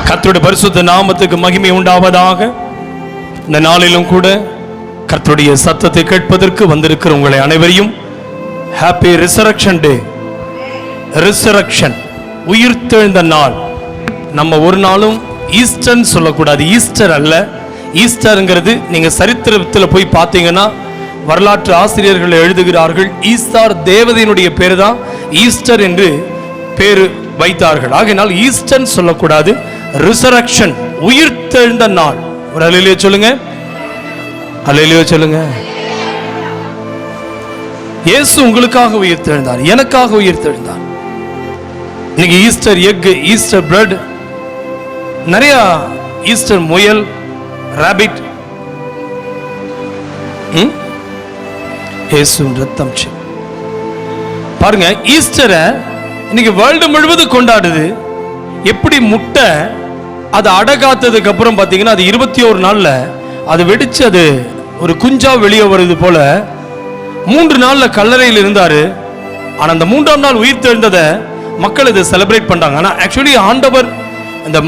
கர்த்தருடைய பரிசுத்த நாமத்துக்கு மகிமை உண்டாவதாக. இந்த நாளிலும் கூட கர்த்தருடைய சத்தத்தை கேட்பதற்கு வந்திருக்கிற உங்களை அனைவரையும் ஹாப்பி ரிசரக்ஷன் டே. ரிசரக்ஷன், உயிர்த்தெழுந்த நாள். நம்ம ஒரு நாளும் ஈஸ்டர்ன்னு சொல்லக்கூடாது. ஈஸ்டர் அல்ல. ஈஸ்டருங்கிறது நீங்க சரித்திரத்தில் போய் பார்த்தீங்கன்னா வரலாற்று ஆசிரியர்கள் எழுதுகிறார்கள், ஈஸ்டர் தேவதையினுடைய பேரு தான் ஈஸ்டர் என்று பேரு வைத்தார்கள். ஆகையினால் ஈஸ்டர் சொல்லக்கூடாது, ரிசரக்ஷன், உயிர்த்தெழுந்த நாள். ஒரு அல்லேலூயா சொல்லுங்க, அல்லேலூயா சொல்லுங்க. இயேசு உங்களுக்காக உயிர்த்தெழுந்தார், எனக்காக உயிர்த்தெழுந்தார். இன்னைக்கு ஈஸ்டர் எக், ஈஸ்டர் பிரெட், நிறைய ஈஸ்டர் முயல், ராபிட், இயேசுவின் ரத்தம். பாருங்க, ஈஸ்டரை இன்னைக்கு வேர்ல்டு முழுவதும் கொண்டாடுது. எப்படி முட்டை அது அடகாத்ததுக்கு அப்புறம் பார்த்தீங்கன்னா அது 21 நாள்ல அது வெடிச்சு அது ஒரு குஞ்சா வெளியே வருது போல 3 நாள்ல கல்லறையில் இருந்தாரு. ஆனா அந்த 3ஆம் நாள் உயிர்த்தெழுந்ததை மக்கள் இதை செலிப்ரேட் பண்றாங்க. ஆனா ஆக்சுவலி ஆண்டவர் அந்த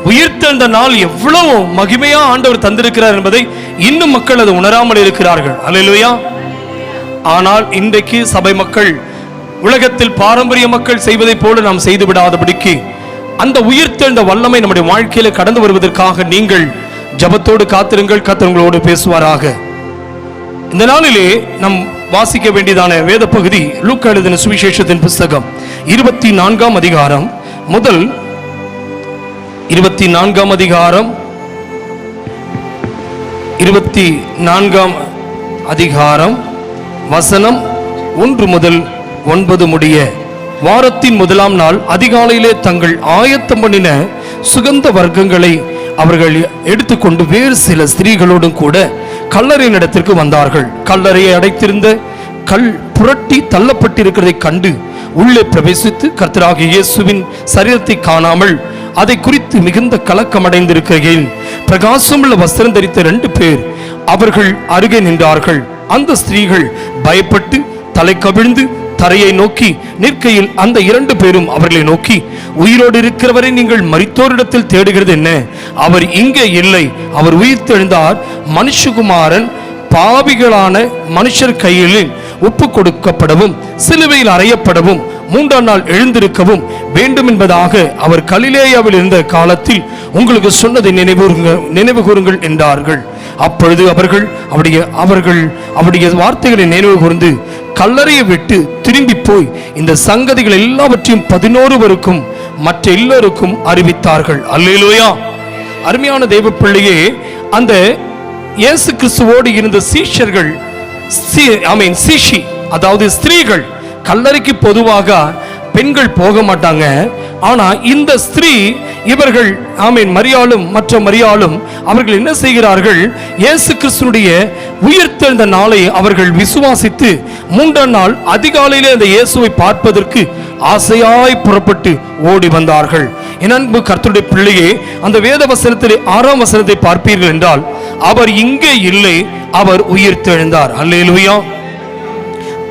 உயிர்த்தெழுந்த நாள் எவ்வளவு மகிமையா ஆண்டவர் தந்திருக்கிறார் என்பதை இன்னும் மக்கள் அதை உணராமல் இருக்கிறார்கள். அல்லேலூயா. ஆனால் இன்றைக்கு சபை மக்கள் உலகத்தில் பாரம்பரிய மக்கள் செய்வதை போல நாம் செய்து விடாதபடிக்கு அந்த உயிர்த்தெழுந்த வல்லமை நம்முடைய வாழ்க்கையில கடந்து வருவதற்காக நீங்கள் ஜபத்தோடு காத்திருங்கள். கர்த்தர் உங்களோடு பேசுவாராக. இந்த நாளிலே நாம் வாசிக்க வேண்டியதான வேத பகுதி லூக்கா எழுதின சுவிசேஷத்தின் புஸ்தகம் 24ஆம் அதிகாரம் முதல் 24ஆம் அதிகாரம் 24ஆம் அதிகாரம் வசனம் 1 முதல் 9 முடிய. வாரத்தின் முதலாம் நாள் அதிகாலையிலே தங்கள் ஆயத்தம் பண்ணின சுகந்த வர்க்கங்களை அவர்கள் எடுத்துக்கொண்டு வேறு சில ஸ்திரீகளோடும் கூட கல்லறையின் இடத்திற்கு வந்தார்கள். கல்லறையை அடைத்திருந்த கல் புரட்டி தள்ளப்பட்டிருக்கிறதை கண்டு உள்ளே பிரவேசித்து கர்த்தராகிய இயேசுவின் சரீரத்தை காணாமல் அதை குறித்து மிகுந்த கலக்கமடைந்திருக்கையில் பிரகாசமுள்ள வஸ்திரம் தரித்த 2 பேர் அவர்கள் அருகே நின்றார்கள். அந்த ஸ்திரீகள் பயப்பட்டு தலை கவிழ்ந்து தரையை நோக்கி நிற்கையில் அந்த 2 பேரும் அவர்களை நோக்கி, உயிரோடு இருக்கிறவரை நீங்கள் மரித்தோரிடத்தில் தேடுகிறது என்ன? அவர் இங்கே இல்லை, அவர் உயிர்த்தெழுந்தார். மனுஷகுமாரன் பாவிகளான மனுஷர் கையில் ஒப்பு கொடுக்கப்படவும் சிலுவையில் அறையப்படவும் 3ஆம் நாள் எழுந்திருக்கவும் வேண்டும் என்பதாக அவர் கலிலேயாவில் இருந்த காலத்தில் உங்களுக்கு சொன்னதை நினைவு கூறுங்கள் என்றார்கள். அப்பொழுது அவர்கள் அவருடைய வார்த்தைகளை நினைவு கூர்ந்து கல்லறையை விட்டு திரும்பி போய் இந்த சங்கதிகள் எல்லாவற்றையும் 11 மற்ற எல்லோருக்கும் அறிவித்தார்கள். அல்லேலூயா. அருமையான தேவ பிள்ளையே, அந்த இயேசு கிறிஸ்துவோடு இருந்த சீஷர்கள், சீஷி அதாவது ஸ்திரீகள், கல்லறைக்கு பொதுவாக பெண்கள் போக மாட்டாங்க. ஆனா இந்த ஸ்திரீ இவர்கள் மரியாளும் மற்ற மரியாளும் அவர்கள் என்ன செய்கிறார்கள்? இயேசு கிறிஸ்துனுடைய உயிர்த்தெழுந்த நாளை அவர்கள் விசுவாசித்து 3ஆம் நாள் அதிகாலையிலே அந்த இயேசுவை பார்ப்பதற்கு ஆசையாய் புறப்பட்டு ஓடி வந்தார்கள். என் அன்பு கர்த்தருடைய பிள்ளையே, அந்த வேத வசனத்திலே 6ஆம் வசனத்தை பார்ப்பீர்கள் என்றால், அவர் இங்கே இல்லை, அவர் உயிர்த்தெழுந்தார். அல்லேலூயா.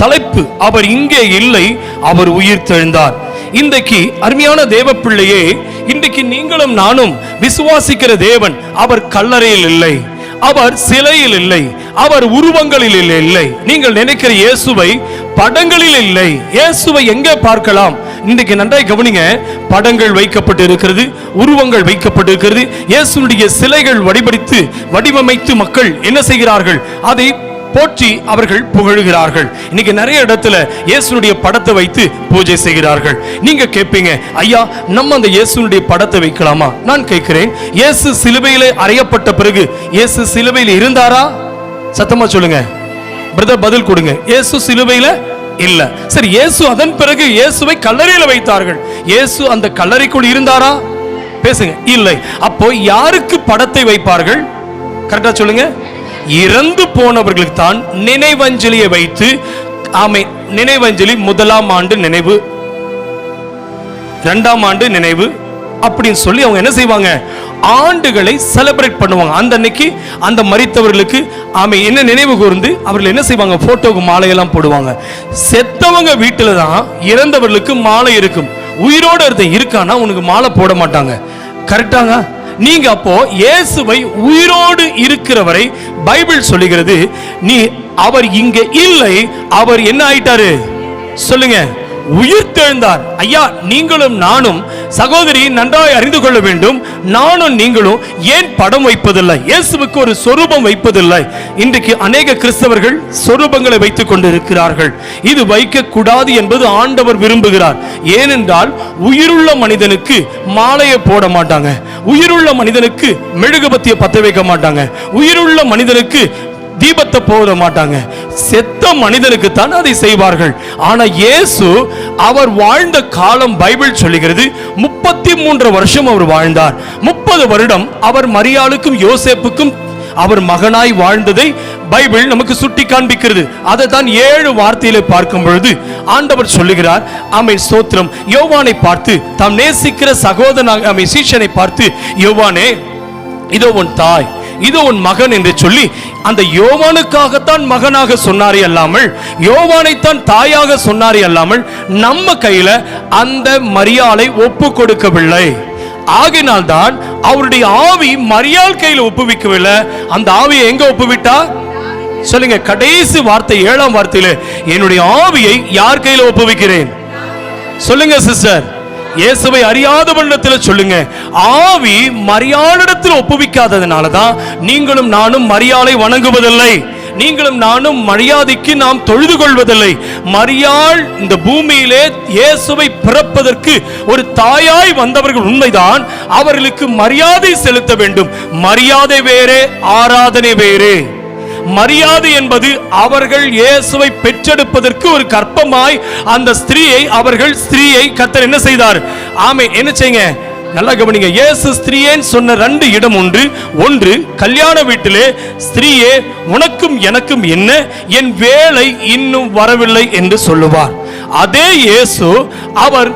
தலைப்பு, அவர் இங்கே இல்லை, அவர் உயிர்த்தெழுந்தார். இன்றைக்கு அருமையான தேவ பிள்ளையே, இன்றைக்கு நீங்களும் நானும் விசுவாசிக்கிற தேவன் அவர் கல்லறையில் இல்லை, அவர் சிலையில் இல்லை, அவர் உருவங்களில் இல்லை. நீங்கள் நினைக்கிற இயேசுவை படங்களில் இல்லை. இயேசுவை எங்கே பார்க்கலாம்? இன்றைக்கு நன்றாய் கவனிங்க. படங்கள் வைக்கப்பட்டு இருக்கிறது, உருவங்கள் வைக்கப்பட்டு இருக்கிறது. இயேசுடைய சிலைகள் வடிவமைத்து மக்கள் என்ன செய்கிறார்கள்? அதை போற்றி அவர்கள் புகழுகிறார்கள். இன்னைக்கு நிறைய இடத்துல இயேசுனுடைய படத்தை வைத்து பூஜை செய்கிறார்கள். நீங்க கேட்பீங்க, ஐயா நம்ம அந்த இயேசுனுடைய படத்தை வைக்கலாமா? நான் கேட்கிறேன், இயேசு சிலுவையிலே அறையப்பட்ட பிறகு இயேசு சிலுவையில் இருந்தாரா? சத்தமா சொல்லுங்க பிரதர், பதில் கொடுங்க. இயேசு சிலுவையில இல்ல. சரி, இயேசு அதன் பிறகு இயேசுவை கல்லறையில வைத்தார்கள். இயேசு அந்த கல்லறைக்குள் இருந்தாரா? பேசுங்க. இல்லை. அப்போ யாருக்கு படத்தை வைப்பார்கள்? கரெக்டா சொல்லுங்க. இறந்து போனவர்களுக்கு தான் நினைவஞ்சலியை வைத்து, நினைவஞ்சலி 1ஆம் ஆண்டு நினைவு, 2ஆம் ஆண்டு நினைவு அப்படின்னு சொல்லி அவங்க என்ன செய்வாங்க? ஆண்டுகளை செலிப்ரேட் பண்ணுவாங்க. அந்த அன்னைக்கு அந்த மரித்தவர்களுக்கு என்ன நினைவு கூர்ந்து அவர்கள் என்ன செய்வாங்க? போட்டோக்கு மாலையெல்லாம் போடுவாங்க. செத்தவங்க வீட்டில் தான் இறந்தவர்களுக்கு மாலை இருக்கும். உயிரோடு இருக்கானா உனக்கு மாலை போட மாட்டாங்க. கரெக்டாங்க? நீங்க அப்போ இயேசுவை உயிரோடு இருக்கிறவரை பைபிள் சொல்லுகிறது, நீ அவர் இங்க இல்லை, அவர் என்ன ஆயிட்டாரு சொல்லுங்க, உயிர்த்தெழுந்தார். ஐயா, நீங்களும் நானும் சகோதரி நன்றாய் அறிந்து கொள்ள வேண்டும், நானும் நீங்களும் ஏன் படம் வைப்பதில்லை, இயேசுவுக்கு ஒரு சொரூபம் வைப்பதில்லை? இன்றைக்கு அநேக கிறிஸ்தவர்கள் சொரூபங்களை வைத்துக் கொண்டிருக்கிறார்கள். இது வைக்க கூடாது என்பது ஆண்டவர் விரும்புகிறார். ஏனென்றால் உயிருள்ள மனிதனுக்கு மாலையை போட மாட்டாங்க, உயிருள்ள மனிதனுக்கு மெழுகுபத்தியை பத்த வைக்க மாட்டாங்க, உயிருள்ள மனிதனுக்கு தீபத்தை போட மாட்டாங்க. செத்த மனிதனுக்கு தான் அதை செய்வார்கள். ஆனா இயேசு அவர் வாழ்ந்த காலம் பைபிள் சொல்லுகிறது 33 வருஷம் அவர் வாழ்ந்தார். 30 வருடம் அவர் மரியாளுக்கும் யோசேப்புக்கும் அவர் மகனாய் வாழ்ந்ததை பைபிள் நமக்கு சுட்டி காண்பிக்கிறது. அதை தான் 7 வார்த்தையில பார்க்கும் பொழுது ஆண்டவர் சொல்லுகிறார். ஆமென், ஸ்தோத்திரம். யோவானை பார்த்து, தாம் நேசிக்கிற சகோதரனாக சீஷனை பார்த்து, யோவானே, இதோ உன் தாய், இதோ உன் மகன் என்று சொல்லி அந்த யோவானுக்காகத்தான் மகனாக சொன்னாரே அல்லாமல், யோவானைத்தான் தாயாக சொன்னாரே அல்லாமல், நம்ம கையில அந்த மரியாளை ஒப்பு கொடுக்கவில்லை. ஆகினால் தான் அவருடைய ஆவி மரியாள் கையில் ஒப்புவிக்கவில்லை. அந்த ஆவியை எங்க ஒப்புவிட்டா சொல்லுங்க, கடைசி வார்த்தை 7ஆம் வார்த்தையில, என்னுடைய ஆவியை யார் கையில் ஒப்புவிக்கிறேன் சொல்லுங்க சிஸ்டர். இயேசுவை அறியாதவனிடத்தில் சொல்லுங்க. ஆவி மரியாளிடத்தில் ஒப்புவிக்காததுனால தான் நீங்களும் நானும் மரியாளை வணங்குவதில்லை, நீங்களும் நானும் மரியாதைக்கு நாம் தொழுது கொள்வதில்லை. மரியாள் இந்த பூமியிலே இயேசுவை பிறப்பதற்கு ஒரு தாயாய் வந்தவர்கள் உண்மைதான், அவர்களுக்கு மரியாதை செலுத்த வேண்டும். மரியாதை வேறே, ஆராதனை வேறே. மரியாதை என்பது அவர்கள் இயேசுவை பெற்றெடுப்பதற்கு ஒரு கற்பமாய் அந்த ஸ்திரீயை கர்த்தர் என்ன செய்தார்? ஆமே, என்ன செய்யுங்க, நல்லா கவனிங்க. இயேசு ஸ்திரீயேன்னு சொன்ன 2 இடம் உண்டு. ஒன்று, கல்யாண வீட்டிலே, ஸ்திரீயே உனக்கும் எனக்கும் என்ன, என் வேலை இன்னும் வரவில்லை என்று சொல்லுவார். அதே இயேசு அவர்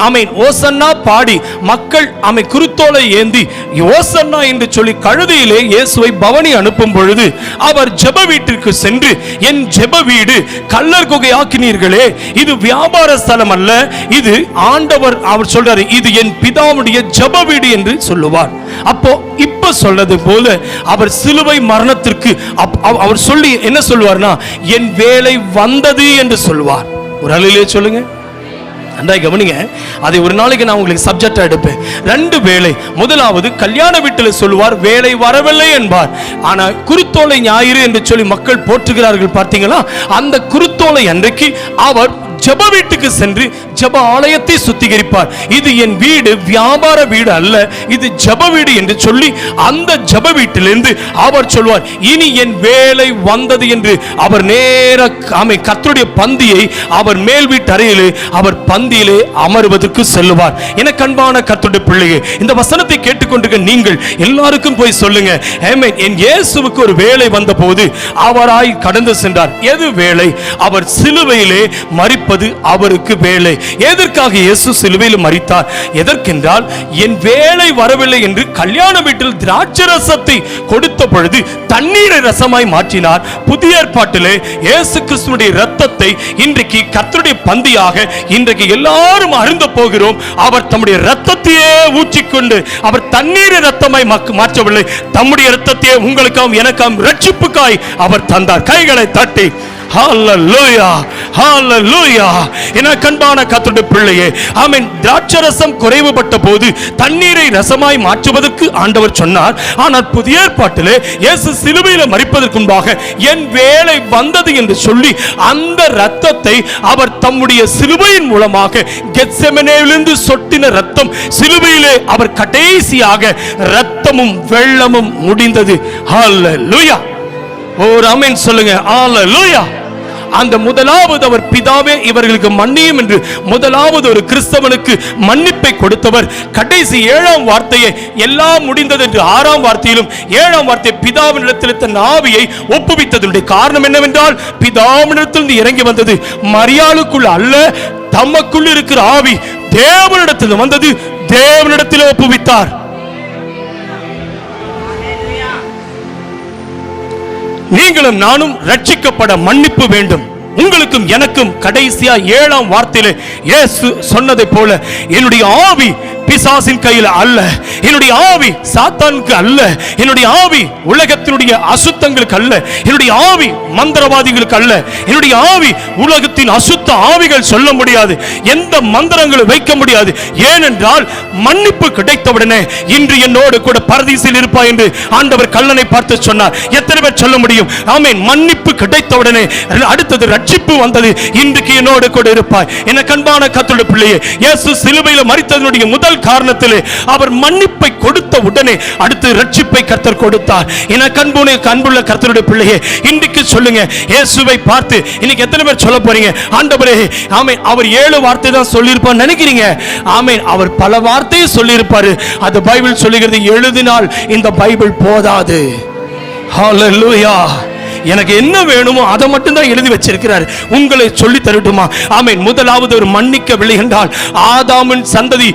ஆமென் ஓசன்னா பாடி மக்கள் குருத்தோலை ஏந்தி ஓசன்னா என்று சொல்லி கழுதையிலே இயேசுவை பவனி அனுப்பும் பொழுது அவர் ஜெப வீட்டிற்கு சென்று, என் ஜெப வீடு கல்லர் குகை ஆக்கினீர்களே, இது வியாபார ஸ்தலம் அல்ல, இது ஆண்டவர் அவர் சொல்றாரு, இது என் பிதாவுடைய ஜெப வீடு என்று சொல்லுவார். அப்போ இப்ப சொல்றது போல அவர் சிலுவை மரணத்திற்கு அவர் சொல்லி என்ன சொல்லுவார்னா, என் வேலை வந்தது என்று சொல்லுவார். ஒரு அலையிலே சொல்லுங்க, நன்றாய் கவனிங்க. அதை ஒரு நாளைக்கு நான் உங்களுக்கு சப்ஜெக்டா எடுப்பேன். 2 வேளை. முதலாவது கல்யாண வீட்டில் சொல்லுவார், வேலை வரவில்லை என்பார். ஆனா குருத்தோலை ஞாயிறு என்று சொல்லி மக்கள் போற்றுகிறார்கள் பார்த்தீங்களா? அந்த குருத்தோலை அன்றைக்கு அவர் ஜெப வீட்டுக்கு சென்று ஜெப ஆலயத்தை சுத்திகரிப்பார். இது என் வீடு வியாபார வீடு அல்ல, இது ஜெப வீடு என்று சொல்லி அந்த ஜெப வீட்டிலிருந்து அவர் சொல்வார், இனி என் வேலை வந்தது என்று அவர் நேர கர்த்தருடைய பந்தியை அவர் மேல் வீட்டு அறையிலே அவர் பந்தியிலே அமர்வதற்கு செல்லுவார். எனக்கு அன்பான கர்த்தருடைய பிள்ளையே, இந்த வசனத்தை கேட்டுக்கொண்டிருக்க நீங்கள் எல்லாருக்கும் போய் சொல்லுங்க, ஆமென். என் இயேசுவுக்கு ஒரு வேலை வந்த போது அவராய் கடந்து சென்றார். எது வேலை? அவர் சிலுவையிலே மரிப்பது அவருக்கு வேலை. எதற்காக இயேசு சிலுவையில் மரித்தார்? எதற்கென்றால் என் வேலை வரவில்லை என்று கல்யாண வீட்டில் திராட்சரசத்தை கொடுத்த பொழுது தண்ணீரை ரசமாய் மாற்றினார். புதிய ஏற்பாட்டிலே இயேசு கிறிஸ்துவினுடைய இரத்தத்தை இன்றைக்கு கர்த்தருடைய பந்தியாக இன்றைக்கு எல்லாரும் அருந்த போகிறோம். அவர் தம்முடைய இரத்தத்தையே ஊற்றிக்கொண்டு அவர் தண்ணீரை இரத்தமாய் மாற்றவில்லை, தம்முடைய இரத்தத்தையே உங்களுக்காகவும் எனக்காகவும் ரட்சிப்புக்காய் அவர் தந்தார். கைகளை தட்டி ஹல்லேலூயா, ஹல்லேலூயா. எனக்கு அன்பான கர்த்தருடைய பிள்ளையே, ஆமென். திராட்சரசம் குறைவுபட்ட போது தண்ணீரை ரசமாய் மாற்றுவதற்கு ஆண்டவர் சொன்னார். ஆனால் புதிய ஏற்பாட்டிலே இயேசு சிலுவையில் மரிப்பதற்கு முன்பாக என் வேலை வந்தது என்று சொல்லி அந்த இரத்தத்தை அவர் தம்முடைய சிலுவையின் மூலமாக கெத்செமனேவிலிருந்து சொட்டின இரத்தம் சிலுவையிலே அவர் கடைசியாக இரத்தமும் வெள்ளமும் முடிந்தது. ஹல்லேலூயா. ஒரு ஆமென் சொல்லுங்க. ஹல்லேலூயா. அந்த முதலாவது அவர் பிதாவே இவர்களுக்கு மன்னியும் என்று முதலாவது ஒரு கிறிஸ்தவனுக்கு மன்னிப்பை கொடுத்தவர் கடைசி 7ஆம் வார்த்தையை எல்லாம் முடிந்தது என்று 6ஆம் வார்த்தையிலும் 7ஆம் வார்த்தை பிதாவினிடத்தில் தன் ஆவியை ஒப்புவித்ததனுடைய காரணம் என்னவென்றால் பிதாவினிடத்திலிருந்து இறங்கி வந்தது மரியாளுக்குள் அல்ல, தமக்குள் இருக்கிற ஆவி தேவனிடத்தில் வந்தது, தேவனிடத்தில் ஒப்புவித்தார். நீங்களும் நானும் ரட்சிக்கப்பட மன்னிப்பு வேண்டும். உங்களுக்கும் எனக்கும் கடைசியா 7ஆம் வார்த்தையிலே இயேசு சொன்னதை போல என்னுடைய ஆவி பிசாசின் கையில் அல்ல, என்னுடைய ஆவி சாத்தானுக்கு அல்ல, என்னுடைய ஆவி உலகத்தினுடைய அசுத்தங்களுக்கு அல்ல, என்னுடைய ஆவி மந்திரவாதிகளுக்கு அல்ல, என்னுடைய ஆவி உலகத்தின் அசுத்த ஆவிகள் சொல்ல முடியாது, எந்த மந்திரங்களும் வைக்க முடியாது. ஏனென்றால் மன்னிப்பு கிடைத்தவுடனே இன்று என்னோடு கூட பரதீசில் இருப்பாய் என்று ஆண்டவர் கள்ளனை பார்த்து சொன்னார். எத்தனை பேர் சொல்ல முடியும்? ஆமென். மன்னிப்பு கிடைத்தவுடனே அடுத்தது ரட்சிப்பு வந்தது. இன்றைக்கு என்னோடு கூட இருப்பாய். என கண்பான கர்த்தருடைய பிள்ளையே, இயேசு சிலுவையில் மரித்ததனுடைய முதல் காரணத்திலே அவர் மன்னிப்பை கொடுத்த உடனே அடுத்து ரட்சிப்பை கர்த்தர் கொடுத்தார். என கண்புள்ள கர்த்தருடைய பிள்ளையே, இன்றைக்கு சொல்லுங்க, இயேசுவை பார்த்து இன்னைக்கு எத்தனை பேர் சொல்ல போறீங்க? ஆண்டவரே, ஆமென், அவர் 7 வார்த்தை தான் சொல்லியிருப்பார் நினைக்கிறீங்க? ஆமென், அவர் பல வார்த்தையை சொல்லியிருப்பாரு. அது பைபிள் சொல்லுகிறது, எழுதினால் இந்த பைபிள் போதாது. ஹல்லேலூயா. எனக்கு என்ன வேணுமோ அதை மட்டும் தான் எழுதி வச்சிருக்கிறார். உங்களை சொல்லி தரட்டுமா? ஆமென். முதலாவது ஒரு மன்னிக்கவில்லை என்றால் ஆதாமின் சந்ததி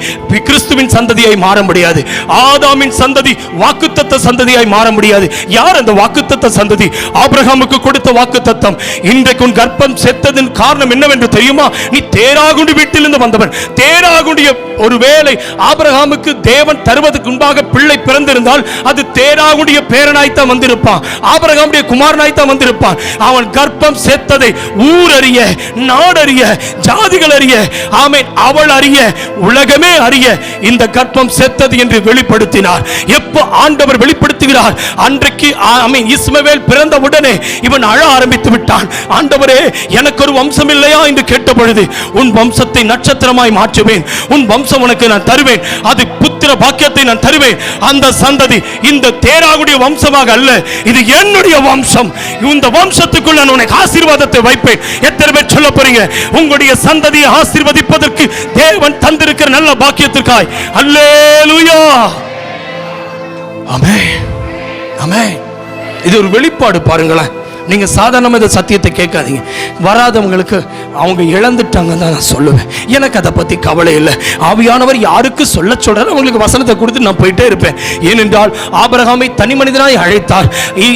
கிறிஸ்துவின் சந்ததியாய் மாற முடியாது. ஆதாமின் சந்ததி வாக்குத்தத்த சந்ததியாய் மாற முடியாது. யார் அந்த வாக்குத்தத்த சந்ததி? ஆபிரகாமுக்கு கொடுத்த வாக்குத்தத்தம். இன்றைக்கு உன் கர்ப்பம் செத்ததின் காரணம் என்னவென்று தெரியுமா? நீ தேராகுண்டி வீட்டிலிருந்து வந்தவன். தேராகுண்டிய ஒருவேளை ஆபிரகாமுக்கு தேவன் தருவதற்கு முன்பாக பிள்ளை பிறந்திருந்தால் அது தேராகுண்டிய பேரனாய்த்தான் வந்திருப்பான், ஆபிரகாமுடைய குமாரனாய்த்தான் வந்திருப்பான். அவன் கர்ப்பம் செத்ததை ஊர் அறிய, நாடறிய, ஜாதிகள் அறிய, ஆமென், அவள் அறிய, உலகமே அறிய இந்த கர்ப்பம் செத்தது என்று வெளிப்படுத்தினார். எப்போ ஆண்டவர் வெளிப்படுத்துகிறார்? அன்றைக்கு ஆமென், இஸ்மவேல் பிறந்த உடனே இவன் அழ ஆரம்பித்து விட்டான். ஆண்டவரே, எனக்கு ஒரு வம்சம் இல்லையா என்று கேட்ட பொழுது, உன் வம்சத்தை நட்சத்திரமாய் மாற்றுவேன், உன் வம்சம் உனக்கு நான் தருவேன், அது புத்திர பாக்கியத்தை நான் தருவேன். அந்த சந்ததி இந்த தேராகுடைய வம்சமாக அல்ல, இது என்னுடைய வம்சம். இந்த வம்சத்துக்குள் நான் உனக்கு ஆசீர்வாதத்தை வைப்பேன். எத்தனை பேர் சொல்ல போறீங்க? உங்களுடைய சந்ததியை ஆசீர்வதிப்பதற்கு தேவன் தந்திருக்கிற நல்ல பாக்கியத்திற்காய் அல்லேலூயா. ஆமென், ஆமென். இது ஒரு வெளிப்பாடு. பாருங்களேன், நீங்க சாதாரணமாக இந்த சத்தியத்தை கேட்காதீங்க. வராதவங்களுக்கு அவங்க இழந்துட்டாங்க தான் நான் சொல்லுவேன். எனக்கு அதை பத்தி கவலை இல்லை. ஆவியானவர் யாருக்கு சொல்ல சொல்றாரு அவங்களுக்கு வசனத்தை கொடுத்து நான் போயிட்டே இருப்பேன். ஏனென்றால் ஆபிரகாமை தனி மனிதனாய் அழைத்தார்.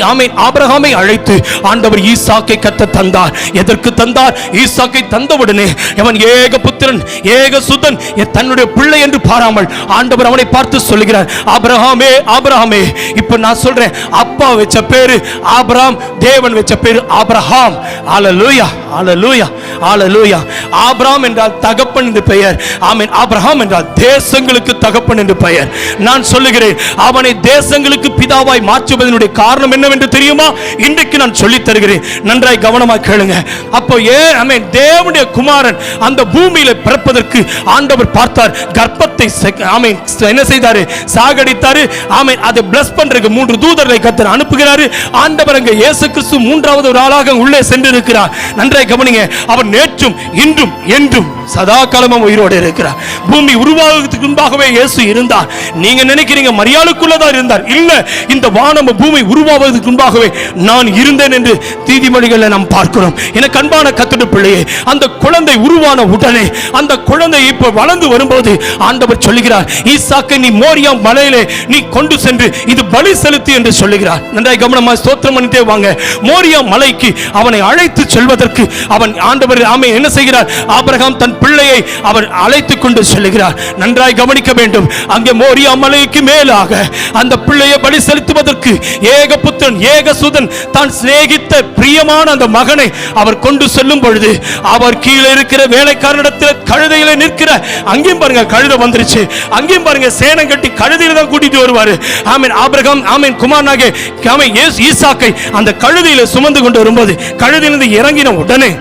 ஆமென். ஆபிரகாமை அழைத்து ஆண்டவர் ஈசாக்கை கத்த தந்தார். எதற்கு தந்தார்? ஈசாக்கை தந்தவுடனே அவன் ஏக புத்திரன், ஏக சுதன், தன்னுடைய பிள்ளை என்று பாராமல் ஆண்டவர் அவனை பார்த்து சொல்லுகிறார், ஆபிரகாமே, ஆபிரகாமே. இப்ப நான் சொல்றேன், அப்பா வச்ச பேரு ஆபிரகாம், தேவன் வச்ச பேரு ஆபிரகாம். ஹல்லேலூயா, ஹல்லேலூயா, ஹல்லேலூயா. ஆபிரகாம் என்றால் தகப்பன் என்று பெயர். ஆமென். ஆபிரகாம் என்றால் தேசங்களுக்கு தகப்பன் என்று பெயர். நான் சொல்லுகிறேன், அவனை தேசங்களுக்கு பிதாவாய் மாற்றுவதனுடைய காரணம் என்னவென்று தெரியுமா? இன்றைக்கு நான் சொல்லி தருகிறேன், நன்றாய் கவனமாக கேளுங்க. அப்போ ஆமென், தேவனுடைய குமாரன் அந்த பூமியில பிறப்பதற்கு ஆண்டவர் பார்த்தார். கர்ப்பத்தை ஆமென் என்ன செய்தாரு? சாகடித்தாரு. ஆமென். அதை பிளஸ் பண்றதுக்கு 3 தூதர்களை கர்த்தர் அனுப்புகிறாரு. ஆண்டவர் அங்க இயேசு கிறிஸ்து 3வது ஒரு ஆளாக உள்ளே சென்று இருக்கிறார். நன்றாய் கவனிங்க. அவர் நேற்றும் இன்றும் என்றும் சதா காலமும் உயிரோடு இருக்கிறார். பூமி உருவாகுவதற்கு முன்பாகவே இயேசு இருந்தார். நீங்க நினைக்கிறீங்க மரியாளுக்குள்ளதான் இருந்தார். இல்ல, இந்த வானம் பூமி உருவாவதற்கு முன்பாகவே நான் இருந்தேன் என்று நீதிமொழிகளை நாம் பார்க்கிறோம். எனக்கு அன்பான கர்த்தருடைய பிள்ளையே, அந்த குழந்தை உருவான உடனே அந்த குழந்தை இப்ப வளர்ந்து வரும்போது ஆண்டவர் சொல்லுகிறார், ஈசாக்கை நீ மோரியா மலையிலே நீ கொண்டு சென்று இது பலி செலுத்து என்று சொல்லுகிறார். நன்றாய் கவனமா ஸ்தோத்திரம் பண்ணிட்டே வாங்க. மோரியா மலைக்கு அவனை அழைத்து செல்வதற்கு அவன் ஆண்டவர் ஆமென் என்ன செய்கிறார்? ஆபிரகாம் தன் பிள்ளையை அவர் அழைத்துக் கொண்டு செல்கிறார். நன்றாய் கவனிக்க வேண்டும். அங்கே மோரியா மலைக்கு மேலாக அந்த பிள்ளையை பலி செலுத்துவதற்கு ஏக புத்திரன், ஏக சுதன், தான் சிநேகித்த பிரியமான அந்த மகனை அவர் கொண்டு செல்லும் பொழுது அவர் கீழே இருக்கிற வேலைக்காரனிடத்தில் கழுதையில நிற்கிற, அங்கேயும் பாருங்க கழுதை வந்துருச்சு, அங்கேயும் பாருங்க சேனம் கட்டி கழுதையில தான் கூட்டிட்டு வருவாரு. ஆமென். ஆபிரகாம் ஆமென் குமாரனாக ஆமென் ஈசாக்கை அந்த கழுதையில சுமந்து கொண்டு வரும்போது கழுதையிலிருந்து இறங்கின உடனே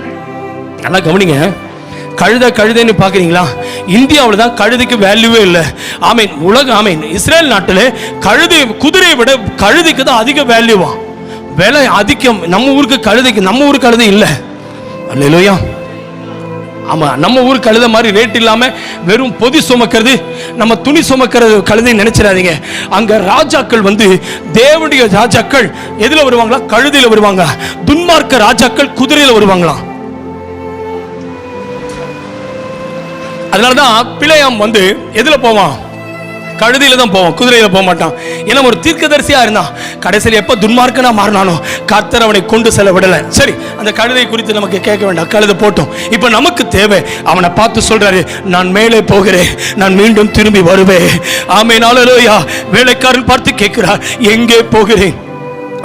நல்லா கவனிங்க. கழுதைன்னு பாக்குறீங்களா? இந்தியாவில் தான் கழுதைக்கு வேல்யூவே இல்லை. ஆமீன். ஆமீன். இஸ்ரேல் நாட்டில் கழுதை, குதிரையை விட கழுதைக்கு தான் அதிக வேல்யூவா, விலை அதிகம். நம்ம ஊருக்கு கழுதை இல்லை. அல்லேலூயா. ஆமா, நம்ம ஊர் கழுதை மாதிரி ரேட் இல்லாம வெறும் பொதி சுமக்கிறது, நம்ம துணி சுமக்கிறது கழுதை நினைச்சிடாதீங்க. அங்க ராஜாக்கள் தேவனுடைய ராஜாக்கள் எதுல வருவாங்களா? கழுதையில வருவாங்க. துன்மார்க்க ராஜாக்கள் குதிரையில வருவாங்களாம். அதனாலதான் பிழையாம் எதுல போவான்? கழுதையில தான் போவான், குதிரையில போக மாட்டான். ஏன்னா ஒரு தீர்க்கதரிசியா இருந்தான். கடைசியில் எப்ப துன்மார்க்கனா மாறினானோ கர்த்தர் அவனை கொண்டு செல்ல விடல. சரி, அந்த கழுதை குறித்து நமக்கு கேட்க வேண்டாம், கழுதை போட்டோம். இப்ப நமக்கு தேவை, அவனை பார்த்து சொல்றாரு, நான் மேலே போகிறேன், நான் மீண்டும் திரும்பி வருவேன். ஆமென், அல்லேலூயா. வேலைக்காரன் பார்த்து கேட்கிறார், எங்கே போகிறேன்?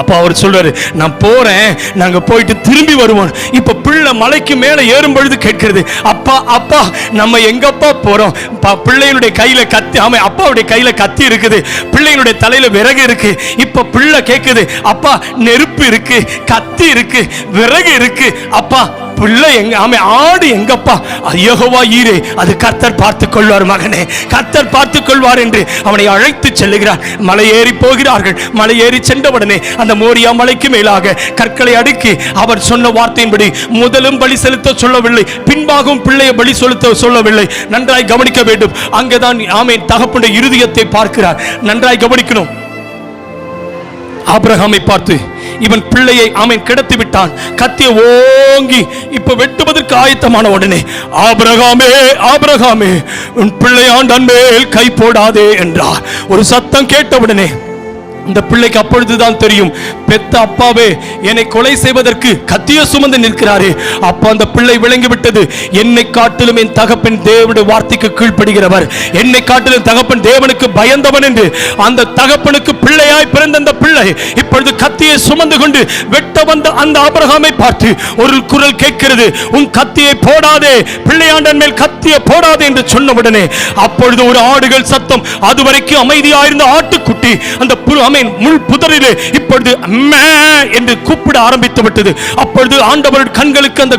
அப்பா அவர் சொல்றாரு, நான் போறேன், நாங்க போயிட்டு திரும்பி வருவோம். இப்ப பிள்ளை மலைக்கு மேல ஏறும் பொழுது கேட்கிறது, அப்பா அப்பா நம்ம எங்கப்பா போறோம்? பிள்ளைகளுடைய கையில கத்தி, ஆமா அப்பாவுடைய கையில கத்தி இருக்குது, பிள்ளைகளுடைய தலையில விறகு இருக்கு. இப்ப பிள்ளை கேட்குது, அப்பா நெருப்பு இருக்கு, கத்தி இருக்கு, விறகு இருக்கு, அப்பா பிள்ளை எங்க? ஆமே ஆடு எங்கப்பா? யெகோவா ஈரே, அது கர்த்தர் பார்த்துக் கொள்வார் மகனே, கர்த்தர் பார்த்துக் கொள்வார் என்று அவனை அழைத்து செல்லுகிறார். மலை ஏறி போகிறார்கள். மலை ஏறி சென்றவுடனே அந்த மோரியா மலைக்கு மேலாக கற்களை அடுக்கி அவர் சொன்ன வார்த்தையின்படி முதலும் பலி செலுத்த சொல்லவில்லை, பின்பாகவும் பிள்ளையை பலி செலுத்த சொல்லவில்லை. நன்றாய் கவனிக்க வேண்டும். அங்கேதான் ஆமென் தகப்பனுடைய இருதயத்தை பார்க்கிறார். நன்றாய் கவனிக்கணும். ஆபிரகாமை பார்த்து, இவன் பிள்ளையை ஆமென் கிடத்தி விட்டான், கத்தியை ஓங்கி இப்ப வெட்டுவதற்கு ஆயத்தமான உடனே, ஆபிரகாமே ஆபிரகாமே உன் பிள்ளையாண்டன் மேல் கை போடாதே என்றார். ஒரு சத்தம் கேட்டவுடனே இந்த பிள்ளைக்கு அப்பொழுதுதான் தெரியும், பெத்த அப்பாவே என்னை கொலை செய்வதற்கு கத்திய சுமந்து நிற்கிறாரே. அப்ப அந்த பிள்ளை விளங்கிவிட்டது, என்னை காட்டிலும் என் தகப்பன் தேவனுடைய வார்த்தைக்கு கீழ்ப்படுகிறவர், என்னை காட்டிலும் தகப்பன் தேவனுக்கு பயந்தவன் என்று அந்த தகப்பனுக்கு பிள்ளையாய் பிறந்த அந்த பிள்ளை இப்பொழுது கத்தியை சுமந்து கொண்டு வெட்ட வந்த அந்த ஆபிரகாமை பார்த்து ஒரு குரல் கேட்கிறது, உன் கத்தியை போடாதே, பிள்ளையாண்டன் மேல் கத்தியை போடாதே என்று சொன்னவுடனே அப்பொழுது ஒரு ஆடுகள் சத்தம், அதுவரைக்கும் அமைதியாயிருந்த ஆட்டுக்குட்டி அந்த முள் புதரிலே இப்பொழுது என்று கூப்பிட ஆரம்பித்து விட்டது. அப்பொழுது ஆண்டவருடைய கண்களுக்கு அந்த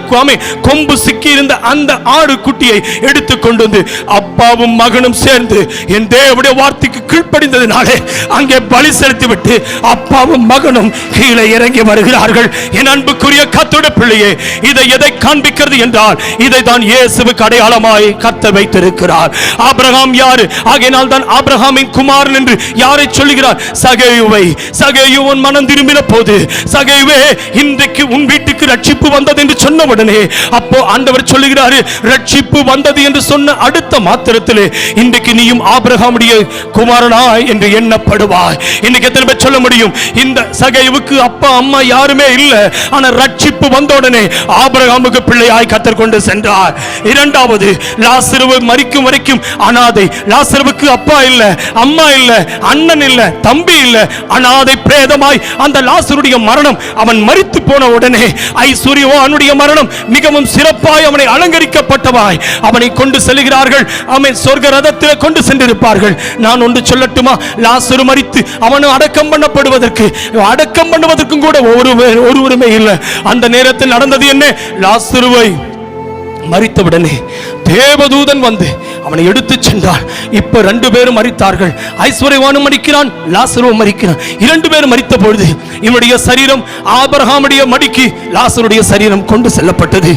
கொம்பு சிக்கி இருந்த அந்த ஆடு குட்டியை எடுத்து கொண்டு வந்து அப்பாவும் மகனும் சேர்ந்து என் தேவனுடைய வார்த்தைக்கு கீழ்ப்படிந்ததினாலே அங்கே பலி செலுத்திவிட்டு அப்பாவும் மகனும் கீழே இறங்கி வருகிறார்கள். என் அன்புக்குரிய கர்த்தருடைய பிள்ளையே, இதை எதை காண்பிக்கிறது என்றால் இதை தான் இயேசுவுக்கு அடையாளமாய் கர்த்தர் வைத்திருக்கிறார். ஆபிரகாம் யாரு? ஆகையினால் தான் ஆபிரகாமின் குமாரன் என்று யாரை சொல்லுகிறார்? சகேயுவை. சகேயுவன் மனம் திரும்பின போது, சகேயுவே இன்றைக்கு உன் வீட்டுக்கு ரட்சிப்பு வந்தது என்று சொன்ன உடனே அப்போ ஆண்டவர் சொல்லுகிறாரு, ரட்சிப்பு வந்தது என்று சொன்ன அடுத்த மாத்திரத்திலே இன்றைக்கு நீயும் ஆபிரகாமுடைய குமாரனாய் என்று எண்ணப்படுவாய். இன்னைக்கு எத்தனை பேர் சொல்ல முடியும், இந்த சகேயுவுக்கு அப்பா அம்மா யாருமே இல்லை, ஆனா ரட்சிப்பு வந்த உடனே ஆபிரகாமுக்கு பிள்ளையாய் கர்த்தர் கொண்டு சென்றார். இரண்டாவது, லாசரு மரிக்கும் வரைக்கும் அனாதை. லாசருவுக்கு அப்பா இல்ல, அம்மா இல்ல, அண்ணன் இல்ல, தம்பி இல்ல, அனாதை பிரேதமாய் அந்த லாசருடைய மரணம், அவன் மரித்து போன உடனே ஐஸ்வர்யவானுடைய மரணம் மிகவும் சிறப்பாய் அவனை அலங்கரிக்கப்பட்டவாய் அவனை கொண்டு செல்கிறார்கள். அவன் சொர்க்க ரதத்தில் கொண்டு சென்றிருப்பார்கள். நான் ஒன்று சொல்லட்டுமா, லாசரு மரித்து அவன் அடக்கம் பண்ணுவதற்கும் கூட ஒருவருமே இல்லை. அந்த நேரத்தில் நடந்தது என்ன? லாசருவை மரித்தவுடனே தேவதூதன் வந்து அவனை எடுத்து சென்றான். இப்ப ரெண்டு பேரும் மரித்தார்கள். ஐஸ்வர்யவானும் மரிக்கிறான், லாசருவும் மரிக்கிறான். இரண்டு பேரும் மரித்த பொழுது இவனுடைய சரீரம் ஆபிரகாமுடைய மடிக்கு லாசருடைய சரீரம் கொண்டு செல்லப்பட்டது.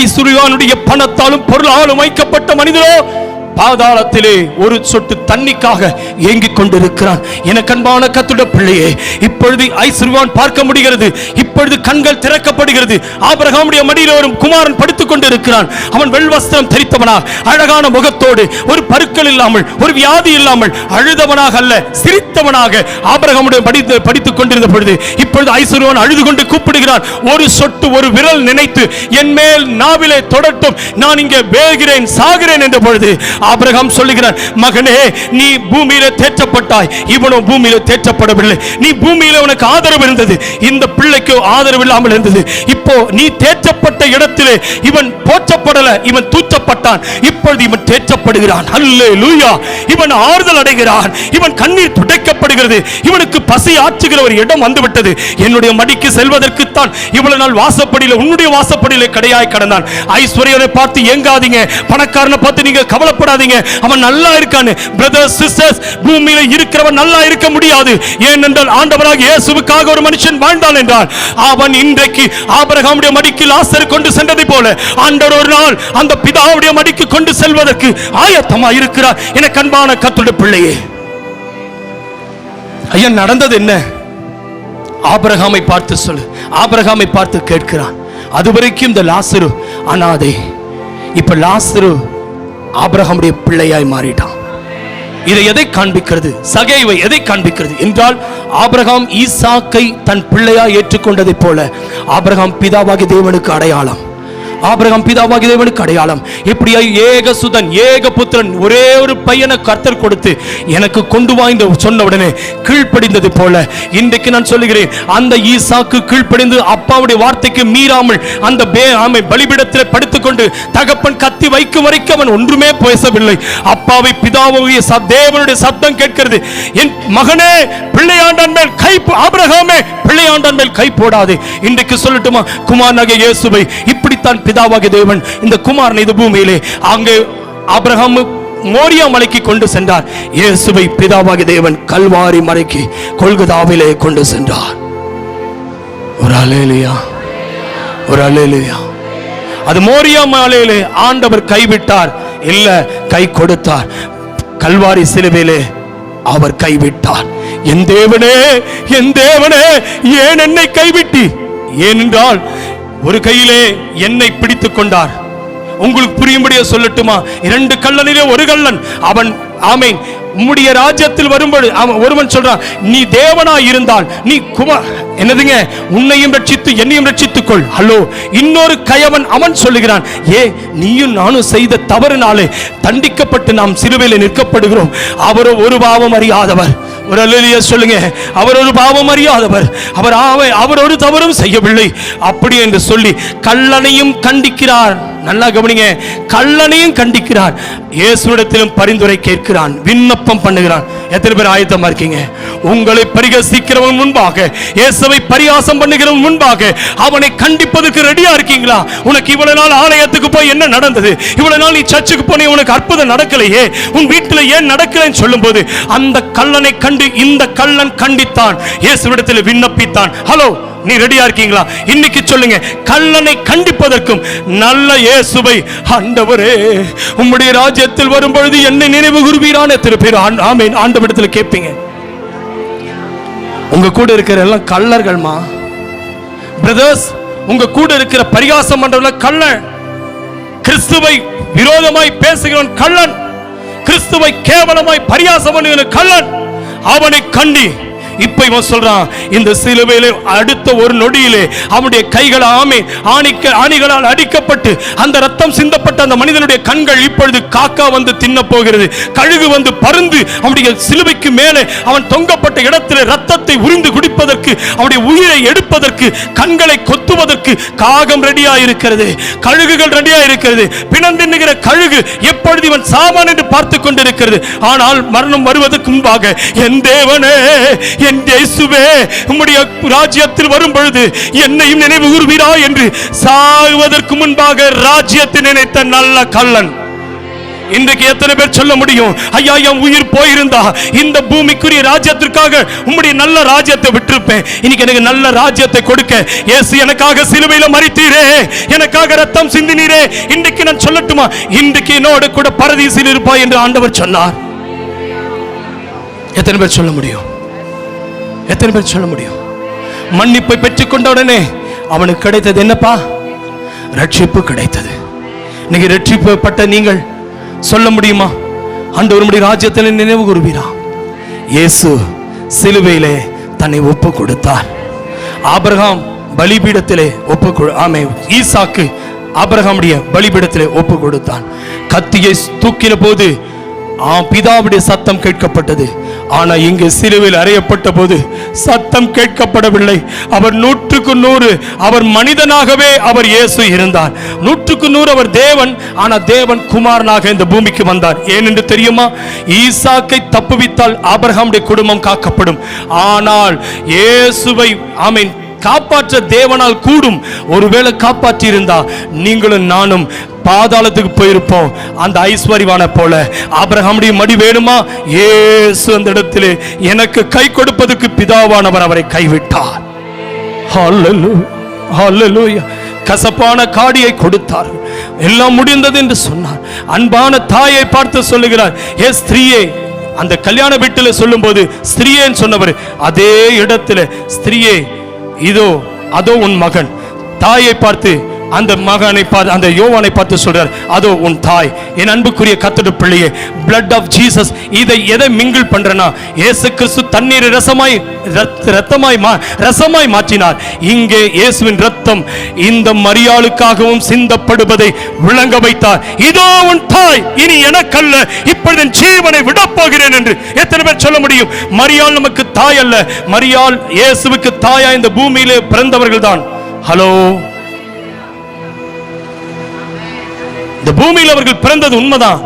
ஐஸ்வர்யவானுடைய பணத்தாலும் பொருளாலும் வைக்கப்பட்ட மனிதரோ பாதாளத்திலே ஒரு சொட்டு தண்ணிக்காக ஏங்கிக் கொண்டிருக்கிறான். எனக்கு அன்பான கர்த்தருடைய பிள்ளையே, இப்பொழுது ஐஸ்வர்யவான் பார்க்க முடிகிறது, இப்பொழுது கண்கள் திறக்கப்படுகிறது. ஆபிரகாமுடைய மடியில் ஒரு குமாரன் படுத்துக் கொண்டிருக்கிறான். அவன் வெள்வஸ்திரம் தரித்தவனாக, அழகான முகத்தோடு, ஒரு பருக்கள் இல்லாமல், ஒரு வியாதி இல்லாமல், அழுதவனாக அல்ல சிரித்தவனாக ஆபிரகாமுடைய படித்துக் கொண்டிருந்த பொழுது இப்பொழுது ஐஸ்வர்யவான் அழுது கொண்டு கூப்பிடுகிறான். ஒரு சொட்டு, ஒரு விரல் நினைத்து என் மேல் நாவிலே தொடட்டும், நான் இங்கே வேகிறேன், சாகிறேன் என்ற பொழுது ஆபிரகாம் சொல்லுகிறார், மகனே நீ பூமியிலே தேற்றப்பட்டாய், இவனோ பூமியிலே தேற்றப்படவில்லை. நீ பூமியிலே உனக்கு ஆதரவு இருந்தது, இந்த பிள்ளைக்கு ஆதரவு இல்லாமல் இருந்தது. இப்போ நீ தேற்றப்பட்ட இடத்திலே இவன் போற்றப்படல, இவன் தூற்றப்பட்டான். இப்பொழுது இவன் தேற்றப்படுகிறான். அல்லேலூயா. இவன் ஆறுதல் அடைகிறான், இவன் கண்ணீர் துடைக்கப்படுகிறது, இவனுக்கு பசி ஆற்றுகிற ஒரு இடம் வந்துவிட்டது. என்னுடைய மடிக்கு செல்வதற்குத்தான் இவ்வளவு நாள் வாசப்படியில, உன்னுடைய வாசப்படியிலே கடையாய் கடந்தான். ஐஸ்வர்யனை பார்த்து ஏங்காதீங்க, பணக்காரனை பார்த்து நீங்க கவலைப்படாதீங்க, அவன் நல்லா இருக்கான்னு. பிரதர்ஸ் சிஸ்டர்ஸ், பூமியில இருக்கிறவன் நல்லா இருக்க முடியாது. ஏனென்றால் ஆண்டவராக இயேசுவுக்காக ஒரு மனுஷன் வாழ்ந்தான் என்றால் அவன் இன்றைக்கு ஆபிரகாமுடைய மடிக்கு லாசரு கொண்டு சென்றதை போல ஆண்டவர் ஒரு நாள் அந்த பிதாவுடைய மடிக்கு கொண்டு செல்வதற்கு ஆயத்தமாக இருக்கிறார். எனக்கு அன்பான கர்த்தருடைய பிள்ளையே, ஐயா நடந்தது என்ன? ஆபிரகாமை பார்த்து சொல்லு. ஆபிரகாமை பார்த்து கேட்கிறான். அதுவரைக்கும் இந்த லாசரு அனாதை, இப்ப லாசரு ஆபிரகாமுடைய பிள்ளையாய் மாறிட்டான். இதை எதை காண்பிக்கிறது? சகேவை எதை காண்பிக்கிறது என்றால், ஆபிரகாம் ஈசாக்கை தன் பிள்ளையாய் ஏற்றுக்கொண்டதை போல ஆபிரகாம் பிதாவாகிய தேவனுக்கு அடையாளம். ஆபிரகாம் பிதாவாகிய தேவனுக்கு அடையாளம். இப்படியா ஏக சுதன் ஏக புத்திரன் ஒரே ஒரு பையனை கர்த்தர் கொடுத்து எனக்கு கொண்டு வா என்று சொன்ன உடனே கீழ்ப்படிந்தது போல இன்றைக்கு நான் சொல்லுகிறேன், அந்த ஈசாக்கு கீழ்ப்படிந்து அப்பாவுடைய வார்த்தைக்கு மீறாமல் அந்த பலிபீடத்தில் படுத்துக்கொண்டு தகப்பன் கத்தி வைக்கும் வரைக்கும் அவன் ஒன்றுமே பேசவில்லை. அப்பாவை பிதாவுடைய தேவனுடைய சத்தம் கேட்கிறது, என் மகனே பிள்ளையாண்டான் மேல் கை, ஆபிரகாமே பிள்ளையாண்டான் மேல் கை போடாது. இன்றைக்கு சொல்லட்டுமா, குமாரனாகிய இயேசுவை இப்படித்தான் பிதாவாகிய தேவன் இந்த குமாரனை இந்த பூமியிலே அங்கே ஆபிரகாம் மோரியா மலைக்கு கொண்டு சென்றார். இயேசுவை பிதாவாகிய தேவன் கல்வாரி மலைக்கு கொல்கதாவிலே கொண்டு சென்றார். ஒரு அல்லேலூயா, ஒரு அல்லேலூயா. அது மோரியா மலையிலே ஆண்டவர் கைவிட்டார் இல்ல, கை கொடுத்தார். கல்வாரி சிலுவையிலே அவர் கைவிட்டார். என் தேவனே, என் தேவனே, ஏன் என்னை கைவிட்டி? ஏனென்றால் ஒரு கையிலே என்னை பிடித்துக் கொண்டார். உங்களுக்கு புரியும்படியா சொல்லட்டுமா, 2 கள்ளனிலே ஒரு கள்ளன் அவன். ஆமென். உம்முடைய ராஜ்யத்தில் வரும்போது ஒருவன் சொல்றான், நீ தேவனா இருந்தால் நீ என்னதுங்க, உன்னையும் ரட்சித்து என்னையும் ரட்சித்துக்கொள். ஹலோ, இன்னொரு கயவன் அவன் சொல்லுகிறான், ஏ நீயும் நானும் செய்த தவறுனாலே தண்டிக்கப்பட்டு நாம் சிலுவையில் நிற்கப்படுகிறோம். அவரோ ஒரு பாவம் அறியாதவர். ஒரு அல்லேலூயா சொல்லுங்க. அவர் ஒரு பாவம் அறியாதவர், அவர் ஒரு தவறும் செய்யவில்லை. அப்படி என்று சொல்லி கள்ளனையும் கண்டிக்கிறார். நல்லா கவனிங்க, கள்ளனையும் கண்டிக்கிறார். இயேசுவிடத்திலும் பரிந்துரை கேட்கிறான், விண்ணப்பம் பண்ணுகிறான். எத்தனை பேர் ஆயத்தமா இருக்கீங்க? உங்களை பரிகசிக்கிறவன் முன்பாக, இயேசுவை பரிகாசம் பண்ணுகிறவன் முன்பாக அவனை கண்டிப்பதற்கு ரெடியா இருக்கீங்களா? உனக்கு இவ்வளவு நாள் ஆலயத்துக்கு போய் என்ன நடந்தது? இவ்வளவு நாள் நீ சர்ச்சுக்கு போனே, உனக்கு அற்புதம் நடக்கலையே, உன் வீட்டில் ஏன் நடக்கலைன்னு சொல்லும் போது அந்த கள்ளனை கண்டு இந்த கள்ளன் கண்டித்தான், இயேசுவிடத்தில் விண்ணப்பித்தான். ஹலோ, நீ ரெடியா இருக்கீங்களா? இன்னைக்கு சொல்லுங்க, கள்ளனை கண்டிப்பதற்கும் நல்ல இயேசுவை, ஆண்டவரே உம்முடைய ராஜ்யத்தில் வரும்பொழுது என்னை நினைவு கூர்வீரான திருப்பேர் ஆமென் ஆண்டவரிடத்தில் கேட்பீங்க. உங்க கூட இருக்கிற எல்லாம் கள்ளர்கள்மா பிரதர்ஸ். உங்க கூட இருக்கிற பரிகாசம் பண்றவன் கள்ளன், கிறிஸ்துவை விரோதமாய் பேசுகிறவன் கள்ளன், கிறிஸ்துவை கேவலமாய் பரிகாசம் பண்ணுகிறவன் கள்ளன். அவனை கண்டி. இப்ப இவன் சொல்றான், இந்த சிலுவையிலே அடுத்த ஒரு நொடியிலே அவனுடைய கைகள் ஆணிகளால் அடிக்கப்பட்டு அந்த ரத்தம் சிந்தப்பட்ட அந்த மனிதனுடைய கண்கள் இப்பொழுது காக்கா வந்து தின்ன போகிறது. கழுகு வந்து பருந்து அவனுடைய சிலுவைக்கு மேலே அவன் தொங்கப்பட்ட இடத்திலே ரத்தத்தை உறிந்து குடிப்பதற்கு, அவனுடைய உயிரை எடுப்பதற்கு, கண்களை கொத்துவதற்கு காகம் ரெடியா இருக்கிறது, கழுகுகள் ரெடியா இருக்கிறது. பிணந்தின்னுகிற கழுகு எப்பொழுது இவன் சாவான் என்று பார்த்து கொண்டிருக்கிறது. ஆனால் மரணம் வருவதற்கு முன்பாக, என் தேவனே, என் இயேசுவே உம்முடைய ராஜ்யத்தில் வரும் பொழுது என்னையும் நினைவு கூர்வீரா என்று சாவதற்கு முன்பாக ராஜ்யத்தை நினைத்த நல்ல கள்ளன். இன்றைக்கு எத்தனை பேர் சொல்ல முடியும், ஐயா என் உயிர் போயிருந்தா இந்த பூமிக்குரிய ராஜ்யத்திற்காக உம்முடைய நல்ல ராஜ்யத்தை விட்டிருப்பேன், இன்னைக்கு எனக்கு நல்ல ராஜ்யத்தை கொடுக்க இயேசு எனக்காக சிலுவையில மரித்தீரே, எனக்காக ரத்தம் சிந்தினீரே. இன்றைக்கு நான் சொல்லட்டுமா, இன்றைக்கு என்னோடு கூட பரதீசில் இருப்பாய் என்று ஆண்டவர் சொன்னார். எத்தனை பேர் சொல்ல முடியும்? எத்தனை பேர் சொல்ல முடியும்? மன்னிப்பை பெற்றுக் கொண்ட உடனே அவனுக்கு கிடைத்தது என்னப்பா? ரட்சிப்பு கிடைத்தது. இன்னைக்கு ரட்சிக்கப்பட்ட நீங்கள் சொல்ல முடியுமா, ஆண்டவருடைய ராஜ்யத்தில் நினைவு கூர்வீரா? இயேசு சிலுவையிலே தன்னை ஒப்பு கொடுத்தார். ஆபிரகாம் பலிபீடத்திலே ஈசாக்கு ஆபிரகாமுடைய பலிபீடத்திலே ஒப்பு கொடுத்தான். கத்தியை தூக்கின போது பிதாவுடைய சத்தம் கேட்கப்பட்டது. ஆனா இங்கு சிலுவையில் அறையப்பட்ட போது சத்தம் கேட்கப்படவில்லை. அவர் 100% அவர் மனிதனாகவே அவர் இயேசு இருந்தார். 100% அவர் தேவன். ஆனா தேவன் குமாரனாக இந்த பூமிக்கு வந்தார். ஏனென்று தெரியுமா? ஈசாக்கை தப்புவித்தால் ஆபிரகாமுடைய குடும்பம் காக்கப்படும். ஆனால் இயேசுவை காப்பாற்ற தேவனால் கூடும். ஒருவேளை காப்பாற்றி இருந்தா நீங்களும் நானும் பாதாளத்துக்கு போயிருப்போம். அந்த ஐஸ்வர்யவான போல ஆபிரகாமுடைய மடி வேணுமா? இயேசு அந்த இடத்திலே எனக்கு கை கொடுப்பதற்கு பிதாவானவர் அவரை கைவிட்டார். ஹல்லேலூயா, ஹல்லேலூயா. கசப்பான காடியை கொடுத்தார். எல்லாம் முடிந்தது என்று சொன்னார். அன்பான தாயை பார்த்து சொல்லுகிறார், ஏ ஸ்திரீயே, அந்த கல்யாண வீட்டில் சொல்லும் போது ஸ்திரீயேன்னு சொன்னவர் அதே இடத்துல ஸ்திரீயே இதோ அதோ உன் மகன். தாயை பார்த்து அந்த மகனை பார்த்து, அந்த யோவானை பார்த்து சொல்றார், அதோ உன் தாய். என் அன்புக்குரிய கர்த்தருடைய பிள்ளையே, blood of Jesus, இதை எதை மிங்கிள் பண்றனா, இயேசு கிறிஸ்து தண்ணீரை ரசமாய் மாற்றினார். இங்கே இயேசுவின் ரத்தம் இந்த மரியாளுக்காகவும் சிந்தப்படுவதை விளங்க வைத்தார். இதோ உன் தாய், இனி எனக்கல்ல, இப்பொழுது என் ஜீவனை விடப் போகிறேன் என்று எத்தனை பேர் சொல்ல முடியும்? மரியாள் நமக்கு தாய் அல்ல, மரியாள் இயேசுவுக்கு தாயா இந்த பூமியிலே பிறந்தவர்கள் தான். ஹலோ, இந்த பூமியில் அவர்கள் பிறந்தது உண்மைதான்.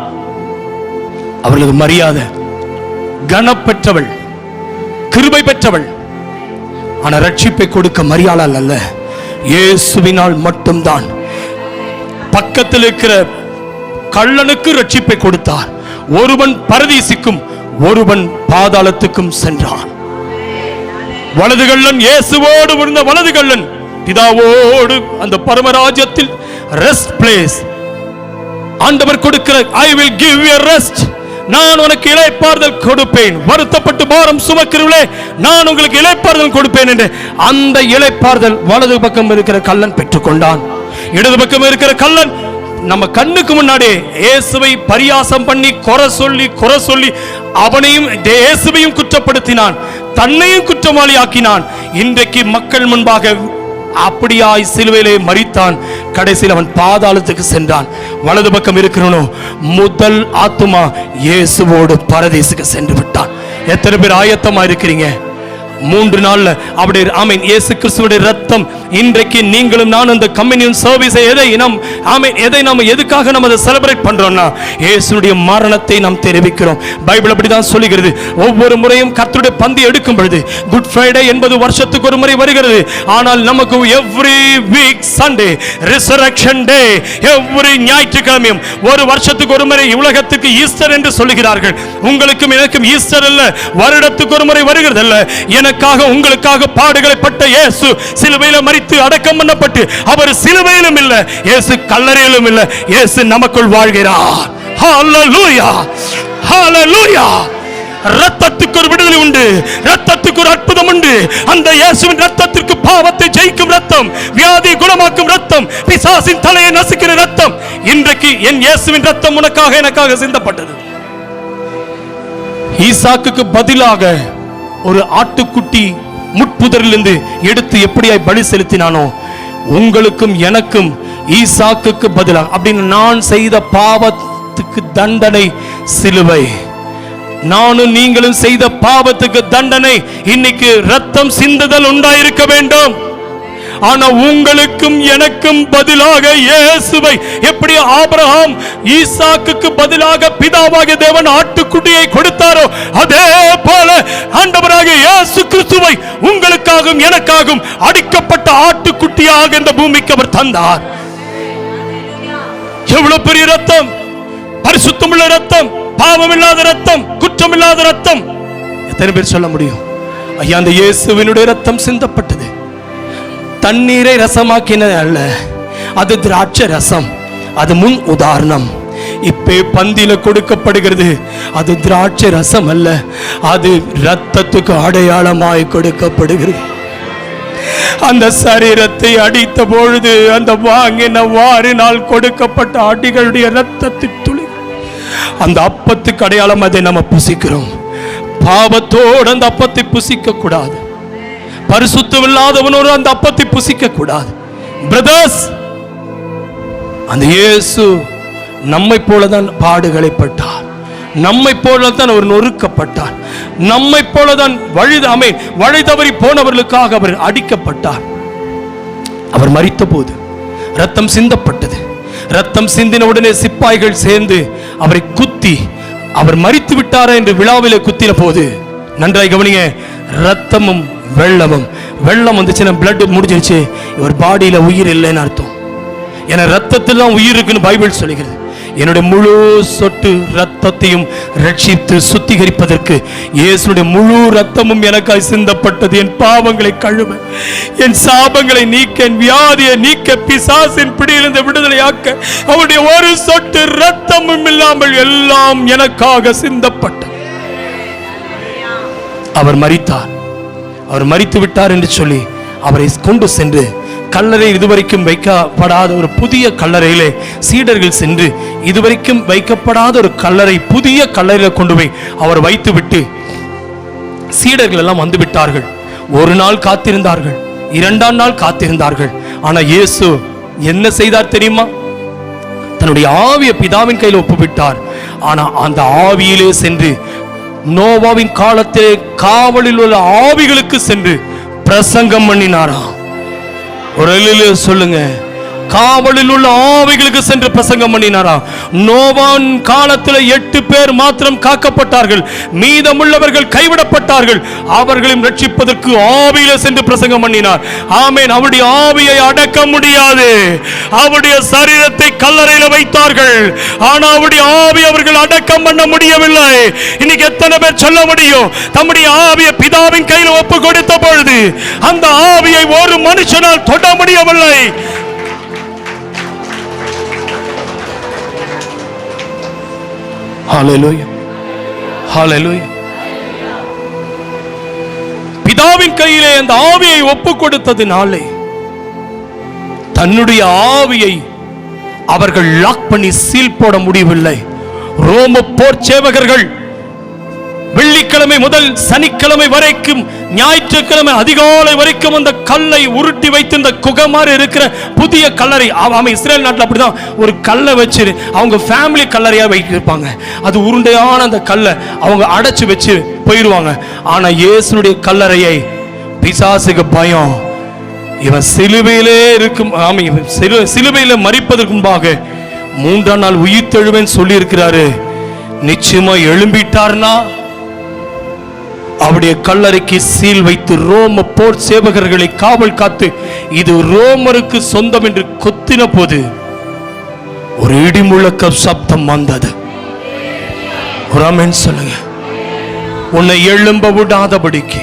அவர்களுக்கு மரியாதை, கனப்பெற்றவள், கிருபை பெற்றவள். ஆனா ரட்சிப்பை கொடுக்க மரியாளால் அல்ல, இயேசுவினால் மட்டும்தான். பக்கத்தில் இருக்கிற கள்ளனுக்கு ரட்சிப்பை கொடுத்தார். ஒருவன் பரதீசிக்கும் ஒருவன் பாதாளத்துக்கும் சென்றான். வலது கள்ளன் இயேசுவோடு இருந்த வலது கள்ளன் பிதாவோடு அந்த பரமராஜ்யத்தில் ரெஸ்ட் பிளேஸ் ஆண்டவர் கொடுக்கிற, I will give you rest, நான் உனக்கு இளைப்பாறுதல் கொடுப்பேன், வருத்தப்பட்டு பாரம் சுமக்கிறவர்களே நான் உங்களுக்கு இளைப்பாறுதல் கொடுப்பேன் என்று அந்த இளைப்பாறுதல் வலது பக்கம் இருக்கிற கள்ளன் பெற்றுக்கொண்டான். இடது பக்கம் இருக்கிற கள்ளன் நம்ம கண்ணுக்கு முன்னாடி இயேசுவை பரியாசம் பண்ணி குறை சொல்லி அவனையும் இயேசுவையும் குற்றப்படுத்தினான், தன்னையும் குற்றவாளி ஆக்கினான். இன்றைக்கு மக்கள் முன்பாக அப்படியாய் சிலுவையிலே மரித்தான். கடைசியில் அவன் பாதாளத்துக்கு சென்றான். வலது பக்கம் இருக்கிறவனோ முதல் ஆத்துமா இயேசுவோடு பரதேசுக்கு சென்று விட்டான். எத்தனை பேர் ஆயத்தமா இருக்கிறீங்க? 3 நாள்ல அவருடைய ஆமென் இயேசு கிறிஸ்துவுடைய ரத்தம் இன்றைக்கு நீங்களும் நானும் இந்த கம்யூனியன் சர்வீஸ் எதை நாம் எதுக்காக நம்ம அதை செலிப்ரேட் பண்றோம்னா இயேசுடைய மரணத்தை நாம் தெரிவிக்கிறோம். பைபிள் அப்படிதான் சொல்லுகிறது. ஒவ்வொரு முறையும் கர்த்தருடைய பந்தி எடுக்கும் பொழுது குட் ஃப்ரைடே என்பது வருஷத்துக்கு ஒரு முறை வருகிறது. ஆனால் நமக்கு எவ்ரி வீக் சண்டே ரிசரக்ஷன் டே, எவ்ரி ஞாயிற்றுக்கிழமையும் ஒரு வருஷத்துக்கு ஒரு முறை உலகத்துக்கு ஈஸ்டர் என்று சொல்லுகிறார்கள். உங்களுக்கும் எனக்கும் ஈஸ்டர் அல்ல, வருடத்துக்கு ஒரு முறை வருகிறது அல்ல. எனக்காக உங்களுக்காக பாடுகளை பட்ட இயேசு சிலுவையில் மரித்து அடக்கம் பண்ணப்பட்டு அவர் சிலுவையிலும் இல்ல, இயேசு கல்லறையிலும் இல்ல, இயேசு நமக்குள் வாழ்கிறார். ஹalleluya, ஹalleluya. ரத்தத்துக்கு ஒரு விடுதலை உண்டு, ரத்தத்துக்கு ஒரு அற்புதம் உண்டு. அந்த இயேசுவின் ரத்தத்திற்கு பாவத்தை ஜெயிக்கும் ரத்தம், வியாதி குணமாக்கும் ரத்தம், பிசாசின் தலையை நசுக்கிற ரத்தம். இன்றைக்கு என் இயேசுவின் ரத்தம் உனக்காக எனக்காக சிந்தப்பட்டது. ஈசாக்குக்கு பதிலாக ஒரு ஆட்டுக்குட்டி முட்புதரிலிருந்து எடுத்து எப்படியாய் பலி செலுத்தினானோ உங்களுக்கும் எனக்கும் ஈசாக்குக்கு பதிலாக அப்படின்னு நான் செய்த பாவத்துக்கு தண்டனை சிலுவை. நானும் நீங்களும் செய்த பாவத்துக்கு தண்டனை இன்னைக்கு ரத்தம் சிந்துதல் உண்டாயிருக்க வேண்டும். ஆனா உங்களுக்கும் எனக்கும் பதிலாக இயேசுவை எப்படி ஆபிரகாம் ஈசாக்குக்கு பதிலாக பிதாவாகிய தேவன் ஆட்டுக்குட்டியை கொடுத்தாரோ அதே போல ஆண்டவராக இயேசு கிறிஸ்துவை உங்களுக்காகவும் எனக்காகவும் அடிக்கப்பட்ட ஆட்டுக்குட்டியாக இந்த பூமிக்கு அவர் தந்தார். எவ்வளவு பெரிய ரத்தம்! பரிசுத்தமுள்ள ரத்தம், பாவமில்லாத ரத்தம், குற்றமில்லாத ரத்தம். எத்தனை பேர் சொல்ல முடியும்? ஐயா, அந்த இயேசுவினுடைய ரத்தம் சிந்தப்பட்டது. தண்ணீரை ரசமாக்கினது அல்ல, அது திராட்சை ரசம். அது முன் உதாரணம். இப்பே பந்தியில கொடுக்கப்படுகிறது, அது திராட்சை ரசம் அல்ல, அது ரத்தத்துக்கு அடையாளமாய் கொடுக்கப்படுகிறது. அந்த சரீரத்தை அடித்த பொழுது அந்த வாங்கின வாரினால் கொடுக்கப்பட்ட அடிகளுடைய ரத்தத்தின் துளி அந்த அப்பத்துக்கு அடையாளம். அதை நம்ம புசிக்கிறோம். பாவத்தோடு அந்த அப்பத்தை புசிக்க கூடாது. பரிசுத்தம் இல்லாதவனோடு அந்த அப்பத்தை புசிக்க கூடாது. பிரதர்ஸ், அந்த இயேசு நம்மை போலதான் பாடுகளை பட்டார், நம்மை போலதான் அவர் நொறுக்கப்பட்டார், நம்மை போலதான் வழி தவறி போனவர்களுக்காக அவர் அடிக்கப்பட்டார். அவர் மரித்த போது ரத்தம் சிந்தப்பட்டது. ரத்தம் சிந்தின உடனே சிப்பாய்கள் சேர்ந்து அவரை குத்தி அவர் மரித்து விட்டாரா என்று விழாவிலே குத்தின போது நன்றாய் கவனிங்க, ரத்தமும் வெள்ளமும், வெள்ளம் வந்துச்சுன்னா பிளட் முடிஞ்சிருச்சு, இவர் பாடியில உயிர் இல்லைன்னு அர்த்தம். ஏன்னா ரத்தத்தில் தான் உயிர் இருக்குன்னு பைபிள் சொல்லுகிறது. என்னுடைய முழு சொட்டு ரத்தத்தையும் ரட்சித்து சுத்திகரிப்பதற்கு இயேசுடைய முழு ரத்தமும் எனக்காய் சிந்தப்பட்டது. என் பாவங்களை கழுவ, என் சாபங்களை நீக்க, என் வியாதியை நீக்க, பிசாசின் பிடியிலிருந்து விடுதலையாக்க அவருடைய ஒரு சொட்டு ரத்தமும் இல்லாமல் எல்லாம் எனக்காக சிந்தப்பட்டது. அவர் மரித்தார், அவர் மரித்து விட்டார் என்று சொல்லி அவரை கொண்டு சென்று கல்லறை இதுவரைக்கும் வைக்கப்படாத ஒரு புதிய கல்லறையிலே சீடர்கள் சென்று இதுவரைக்கும் வைக்கப்படாத ஒரு கல்லறை, புதிய கல்லறையில கொண்டு போய் அவர் வைத்துவிட்டு சீடர்கள் எல்லாம் வந்து விட்டார்கள். ஒரு நாள் காத்திருந்தார்கள், 2ஆம் நாள் காத்திருந்தார்கள். ஆனா இயேசு என்ன செய்தார் தெரியுமா? தன்னுடைய ஆவியை பிதாவின் கையில் ஒப்புவிட்டார். ஆனா அந்த ஆவியிலே சென்று நோவாவின் காலத்திலே காவலில் உள்ள ஆவிகளுக்கு சென்று பிரசங்கம் பண்ணினாராம். ஒரு சொல்லுங்க, காவலில் உள்ள ஆவிகளுக்கு சென்று பிரசங்கம் பண்ணினாரா. நோவான் காலத்தில் 8 பேர் மாத்திரம் காக்கப்பட்டார்கள், மீதமுள்ளவர்கள் கைவிடப்பட்டார்கள். அவர்களையும் ரட்சிப்பதற்கு ஆவியில சென்று பிரசங்கம் பண்ணினார். ஆமென். அவருடைய ஆவியை அடக்க முடியாது. அவருடைய சரீரத்தை கல்லறையில் வைத்தார்கள், ஆனா அவருடைய ஆவி அவர்கள் அடக்கம் பண்ண முடியவில்லை. இன்னைக்கு எத்தனை பேர் சொல்ல முடியும், தம்முடைய ஆவியை பிதாவின் கையில் ஒப்பு கொடுத்த பொழுது அந்த ஆவியை ஒரு மனுஷனால் தொட முடியவில்லை. ஹல்லேலூயா, ஹல்லேலூயா. பிதாவின் கையிலே அந்த ஆவியை ஒப்பு கொடுத்ததினாலே தன்னுடைய ஆவியை அவர்கள் லாக் பண்ணி சீல் போட முடியவில்லை. ரோம போர் சேவகர்கள் வெள்ளிக்கிழமை முதல் சனிக்கிழமை வரைக்கும், ஞாயிற்றுக்கிழமை அதிகாலை வரைக்கும் அந்த கல்லை உருட்டி வைத்திருந்த குகைமாறு இருக்கிற புதிய கல்லறை. இஸ்ரேல் நாட்டில் அப்படிதான் ஒரு கல்லை வச்சு அவங்க ஃபேமிலி கல்லறையா வைத்திருப்பாங்க. அது உருண்டையான அந்த கல்லை அவங்க அடைச்சு வச்சு போயிடுவாங்க. ஆனா இயேசுனுடைய கல்லறையை பிசாசுக்கு பயம். இவன் சிலுவையிலே இருக்கும், சிலுவையில மரிப்பதற்கு முன்பாக 3ஆம் நாள் உயிர் தெழுவேன் சொல்லி இருக்கிறாரு. நிச்சயமா எழும்பிட்டார்னா அவருடைய கல்லறைக்கு சீல் வைத்து ரோம போர் சேவகர்களை காவல் காத்து இது ரோமருக்கு சொந்தம் என்று கொத்தின போது ஒரு இடி முழக்க சப்தம் வந்தது. சொல்லுங்க. உன்னை எழும்ப விடாதபடிக்கு,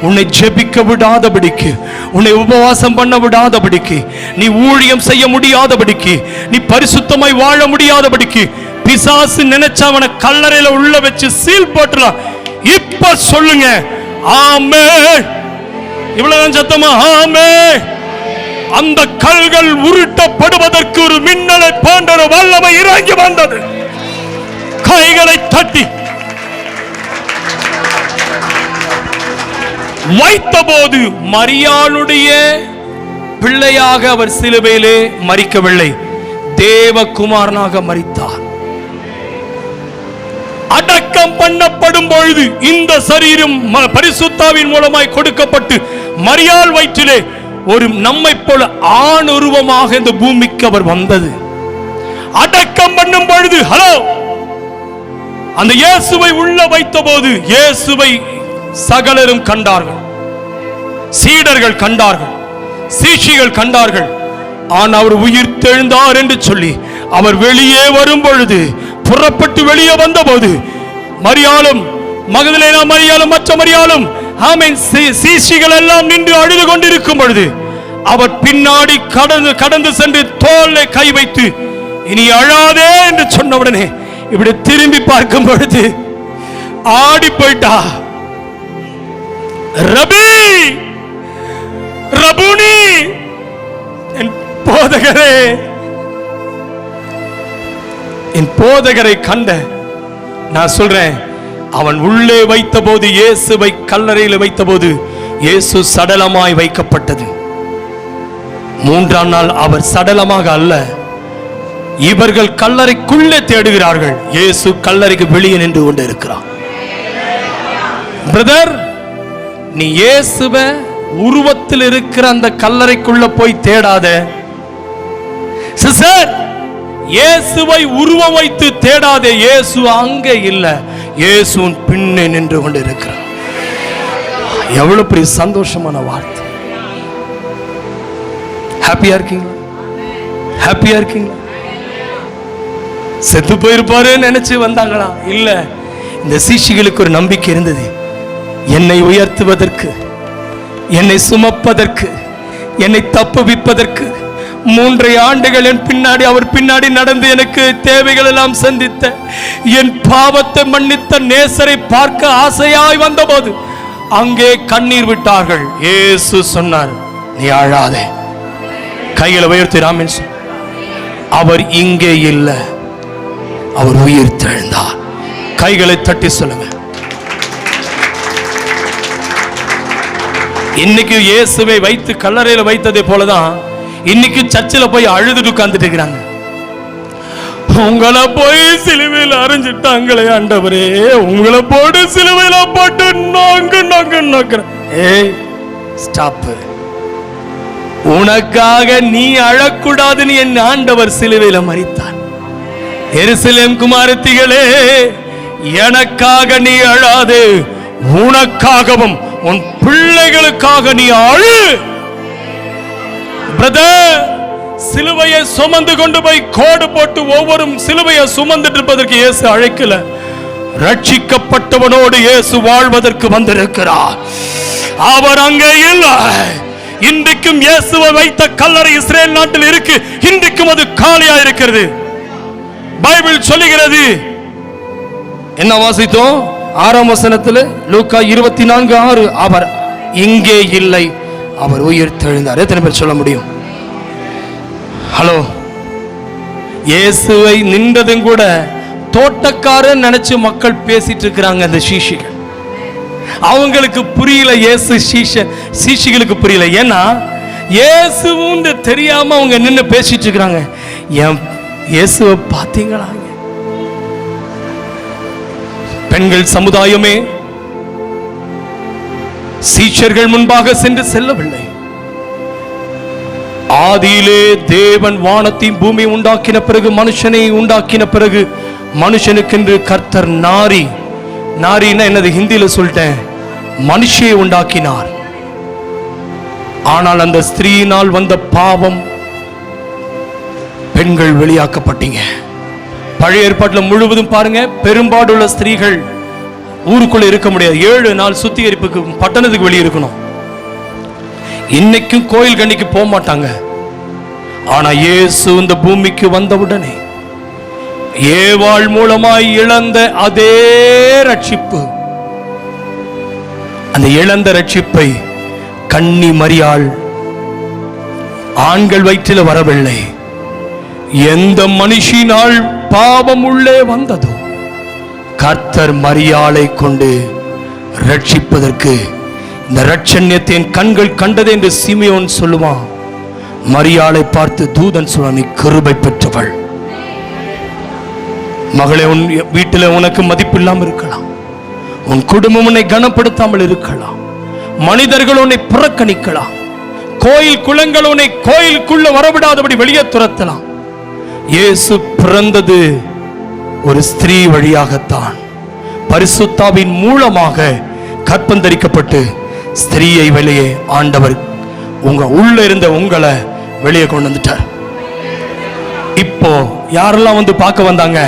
உன்னை ஜெபிக்க விடாதபடிக்கு, உன்னை உபவாசம் பண்ண விடாதபடிக்கு, நீ ஊழியம் செய்ய முடியாதபடிக்கு, நீ பரிசுத்தமாய் வாழ முடியாதபடிக்கு பிசாசு நினைச்சவனை கல்லறையில உள்ள வச்சு சீல் போட்டுலாம். இப்ப சொல்லுங்க ஆமென். இவ்வளவு சத்தமா ஆமென். அந்த கல்கள் உருட்டப்படுவதற்கு ஒரு மின்னலை போன்ற ஒரு வல்லமை இறங்கி வந்தது. கைகளை தட்டி வைத்தபோது மரியாளுடைய பிள்ளையாக அவர் சிலுவையிலே மரிக்கவில்லை, தேவகுமாரனாக மரித்தார். அடக்கம் பண்ணப்படும் பொழுது இந்த சரீரம் பரிசுத்தாவின் மூலமாய் கொடுக்கப்பட்டு மரியாள் வயிற்றிலே ஒரு நம்மை போல ஆண் உருவமாக இந்த பூமிக்கு அவர் வந்தது. அடக்கம் பண்ணும் பொழுது அந்த இயேசுவை உள்ள வைத்த போது இயேசுவை சகலரும் கண்டார்கள், சீடர்கள் கண்டார்கள், சீஷிகள் கண்டார்கள். ஆனால் அவர் உயிர் தெழுந்தார் என்று சொல்லி அவர் வெளியே வரும் பொழுது, புறப்பட்டு வெளியே வந்த போது மரியாளும் மகதலேனா மரியாளும் மற்ற மரியாளும் சீஷிகள் எல்லாம் நின்று அழுது கொண்டிருக்கும் பொழுது அவர் பின்னாடி கடந்து சென்று தோளை கை வைத்து இனி அழாதே என்று சொன்னவுடனே இப்படி திரும்பி பார்க்கும் பொழுது ஆடி போயிட்டா. ரபி, ரபுனி, என் போதகரே, என் போதகரை கண்ட. நான் சொல்றேன், அவன் உள்ளே வைத்த போது, இயேசுவை கல்லறையில் வைத்த போது இயேசு சடலமாய் வைக்கப்பட்டது. 3ஆம் நாள் அவர் சடலமாக அல்ல, இவர்கள் கல்லறைக்குள்ளே தேடுகிறார்கள், இயேசு கல்லறைக்கு வெளியே நின்று கொண்டு இருக்கிறார். பிரதர், நீ இயேசுவை உருவத்தில் இருக்கிற அந்த கல்லறைக்குள்ள போய் தேடாத. சிஸ்டர், இயேசுவை உருவம் வைத்து தேடாதே. இயேசு அங்கே இல்ல, இயேசு பின்னே நின்று கொண்டு இருக்கிறார். எவ்வளவு பெரிய சந்தோஷமான வார்த்தை. ஹாப்பியா இருக்கீங்களா? ஹாப்பியா இருக்கீங்களா? செத்து போயிருப்பாரு நினைச்சு வந்தாங்களா? இல்ல, இந்த சீஷிகளுக்கு ஒரு நம்பிக்கை இருந்தது. என்னை உயர்த்துவதற்கு, என்னை சுமப்பதற்கு, என்னை தப்புவிப்பதற்கு 3 ஆண்டுகள் என் பின்னாடி, அவர் பின்னாடி நடந்து எனக்கு தேவைகள் எல்லாம் சந்தித்த, என் பாவத்தை மன்னித்த நேசரை பார்க்க ஆசையாய் வந்தபோது அங்கே கண்ணீர் விட்டார்கள். இயேசு சொன்னார், நீ அழாதே, கைகளை உயர்த்தி அவர் இங்கே இல்லை, அவர் உயிர் தெழுந்தார். கைகளை தட்டி சொல்லுங்க. இன்னைக்கு இயேசுவை வைத்து கல்லறையில வைத்ததே போலதான் இன்னைக்கு சர்ச்சில் போய் அழுதுட்டு உட்கார்ந்துட்டு இருக்கிறாங்க. உங்களை போய் சிலுவையில் அரைஞ்சிட்டாங்களே ஆண்டவரே, உங்களை போட்டு சிலுவையில போட்டு ஏய் ஸ்டாப். உனக்காக நீ அழக்கூடாதுன்னு என் ஆண்டவர் சிலுவையில மரித்தார். எருசலேம் குமாரத்திகளே, எனக்காக நீ அழாது, உனக்காகவும் உன் பிள்ளைகளுக்காக நீ அழு. பிரதர், சிலுவையை சுமந்து கொண்டு போய் கோடு போட்டு ஒவ்வொரு சிலுவையை சுமந்துட்டு இருப்பதற்கு இயேசு அழைக்கல. ரட்சிக்கப்பட்டவனோடு இயேசு வாழ்வதற்கு வந்திருக்கிறார். அவர் அங்கே இல்லை. இன்றைக்கும் இயேசுவை வைத்த கல்லறை இஸ்ரேல் நாட்டில் இருக்கு. இன்றைக்கும் அது காலியா இருக்கிறது. பைபிள் சொல்லுகிறது. என்ன வாசித்தோம்? 6ஆம் வசனத்தில் லூக்கா 24:6, அவர் இங்கே இல்லை, அவர் உயிர் தெழுந்தார். எத்தனை பேர் சொல்ல முடியும்? ஹலோ, இயேசுவை நின்றதும் கூட தோட்டக்காரன் நினைச்சு மக்கள் பேசிட்டு இருக்கிறாங்க. அந்த சீஷிகள், அவங்களுக்கு புரியல. இயேசு சீஷிகளுக்கு புரியல. ஏன்னா இயேசுவும் தெரியாம அவங்க நின்று பேசிட்டு இருக்கிறாங்க. என் இயேசுவை பார்த்தீங்களா? பெண்கள் சமுதாயமே சீஷர்கள் முன்பாக சென்று செல்லவில்லை. ஆதியிலே தேவன் வானத்தையும் பூமி உண்டாக்கின பிறகு, மனுஷனை உண்டாக்கின பிறகு, மனுஷனுக்கென்று கர்த்தர் நாரின்னா என்னது ஹிந்தியில சொல்லிட்டேன், மனுஷியை உண்டாக்கினார். ஆனால் அந்த ஸ்திரீயினால் வந்த பாவம், பெண்கள் வெளியாக்கப்பட்டீங்க. பழைய ஏற்பாட்டில் முழுவதும் பாருங்க, பெரும்பாடுள்ள ஸ்திரீகள் ஊருக்குள்ள இருக்க முடியாது. 7 நாள் சுத்திகரிப்புக்கு பட்டணத்துக்கு வெளியே இருக்கணும். இன்னைக்கும் கோயில் கண்ணிக்கு போக மாட்டாங்க. ஆனா இயேசு இந்த பூமிக்கு வந்தவுடனே ஏவாள் மூலமாய் இழந்த அதே ரட்சிப்பு, அந்த இழந்த ரட்சிப்பை கன்னி மரியாள் ஆண்கள் வயிற்றில் வரவில்லை. எந்த மனுஷினால் பாவம் உள்ளே வந்ததோ கர்த்தர் மரியாளை கொண்டு ரட்சிப்பதற்கு இந்த ரட்சண்யத்தின் கண்கள் கண்டது என்று சிமியோன் சொல்லுவான். மரியாளை பார்த்து தூதன் சொல்ல, நீ கிருபை பெற்றவள். மகளே, உன் வீட்டில் உனக்கு மதிப்பு இல்லாமல் இருக்கலாம், உன் குடும்பம் உன்னை கனப்படுத்தாமல் இருக்கலாம், மனிதர்கள் உன்னை புறக்கணிக்கலாம், கோயில் குளங்கள் உன்னை கோயிலுக்குள்ள வரவிடாதபடி வெளியே துரத்தலாம். இயேசு பிறந்தது ஒரு ஸ்திரீ வழியாகத்தான். பரிசுத்தாவின் மூலமாக கற்பந்தரிக்கப்பட்டு ஸ்திரீயை வெளியே ஆண்டவர் உங்க உள்ள இருந்த உங்களை வெளியே கொண்டு வந்துட்டார். இப்போ யாரெல்லாம் வந்து பார்க்க வந்தாங்க?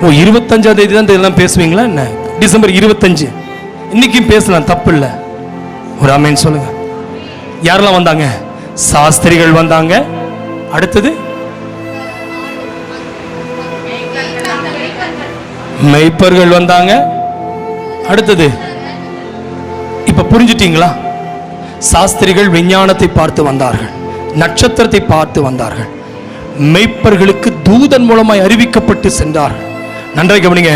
25ஆம் தேதி தான் இதெல்லாம் பேசுவீங்களா என்ன? டிசம்பர் 25 இன்னைக்கும் பேசலாம், தப்பு இல்லை. ஒரு ஆமென் சொல்லுங்க. யாரெல்லாம் வந்தாங்க? சாஸ்திரிகள் வந்தாங்க. அடுத்தது மெய்ப்பர்கள் வந்தாங்க. அடுத்தது இப்ப புரிஞ்சுட்டீங்களா? சாஸ்திரிகள் விஞ்ஞானத்தை பார்த்து வந்தார்கள், நட்சத்திரத்தை பார்த்து வந்தார்கள். மெய்ப்பர்களுக்கு தூதன் மூலமாய் அறிவிக்கப்பட்டு சென்றார்கள். நன்றாக கவனிங்க.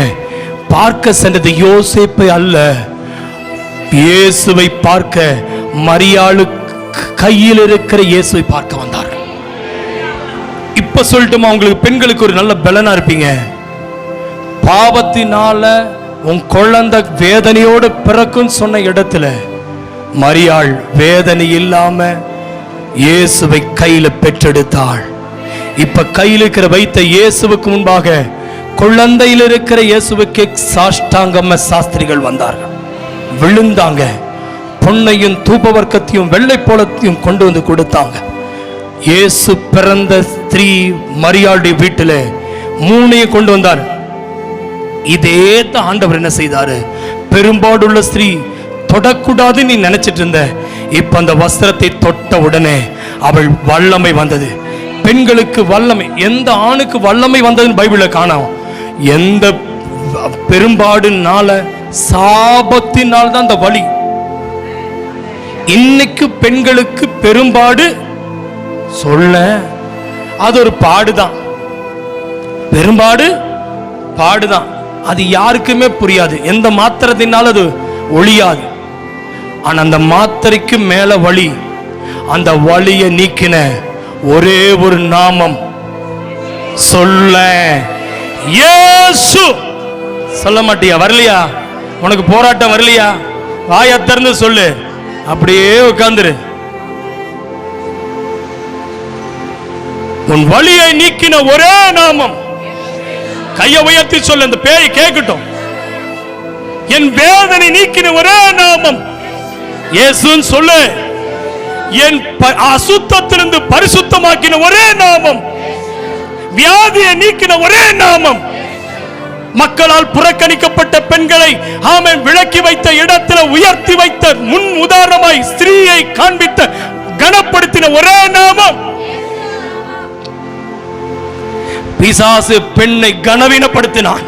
பார்க்க சென்றது யோசேப்பை அல்ல, இயேசுவை பார்க்க, மரியாளு கையில் இருக்கிற இயேசுவை பார்க்க வந்தார்கள். இப்ப சொல்லட்டுமா உங்களுக்கு? பெண்களுக்கு ஒரு நல்ல பலனா இருப்பீங்க. பாவத்தினால உன் குழந்தை வேதனையோடு பிறக்கும் சொன்ன இடத்துல மரியாள் வேதனை இல்லாம இயேசுவை கையில பெற்றெடுத்தாள். இப்ப கையில் இருக்கிற வைத்த இயேசுவுக்கு முன்பாக குழந்தையில் இருக்கிற இயேசுவுக்கு சாஷ்டாங்கம சாஸ்திரிகள் வந்தார்கள், விழுந்தாங்க. பொன்னையும் தூபவர்க்கத்தையும் வெள்ளை போலத்தையும் கொண்டு வந்து கொடுத்தாங்க. இயேசு பிறந்த ஸ்திரீ மரியாளுடைய வீட்டில் 3 கொண்டு வந்தார். இதே தான் ஆண்டவர் என்ன செய்தாரு? பெரும்பாடுள்ள ஸ்திரீ தொடக்கூடாது நீ நினைச்சிட்டு இருந்த, இப்ப அந்த வஸ்திரத்தை தொட்ட உடனே அவள் வல்லமை வந்தது. பெண்களுக்கு வல்லமை, எந்த ஆணுக்கு வல்லமை வந்ததுன்னு பைபிள்ல காணோம். எந்த பெரும்பாடுனால, சாபத்தினால் தான் அந்த வலி. இன்னைக்கு பெண்களுக்கு பெரும்பாடு சொல்ல அது ஒரு பாடுதான், பெரும்பாடு பாடுதான். அது யாருக்குமே புரியாது, எந்த மாத்திரத்தினாலும் அது ஒழியாது. ஆனா அந்த மாத்திரைக்கு மேல வலி, அந்த வலியை நீக்கின ஒரே ஒரு நாமம் சொல்ல இயேசு. சொல்ல மாட்டியா? வரலையா? உனக்கு போராட்டம் வரலையா? வாயை திறந்து சொல்லு, அப்படியே உட்கார்ந்துரு. உன் வலியை நீக்கின ஒரே நாமம். கையை உயர்த்தி சொல்லு, அந்த பேய் கேட்கட்டும். என் வேதனை நீக்கின ஒரே நாமம் இயேசுன்னு சொல்லு. என் அசுத்தத்திலிருந்து பரிசுத்தமாக்கின ஒரே நாமம், வியாதியை நீக்கின ஒரே நாமம், மக்களால் புறக்கணிக்கப்பட்ட பெண்களை ஆமென் விளக்கி வைத்த இடத்துல உயர்த்தி வைத்த முன் உதாரணமாய் ஸ்திரீயை காண்பித்த கனப்படுத்தின ஒரே நாமம். பிசாசு பெண்ணை கனவீனப்படுத்தினான்.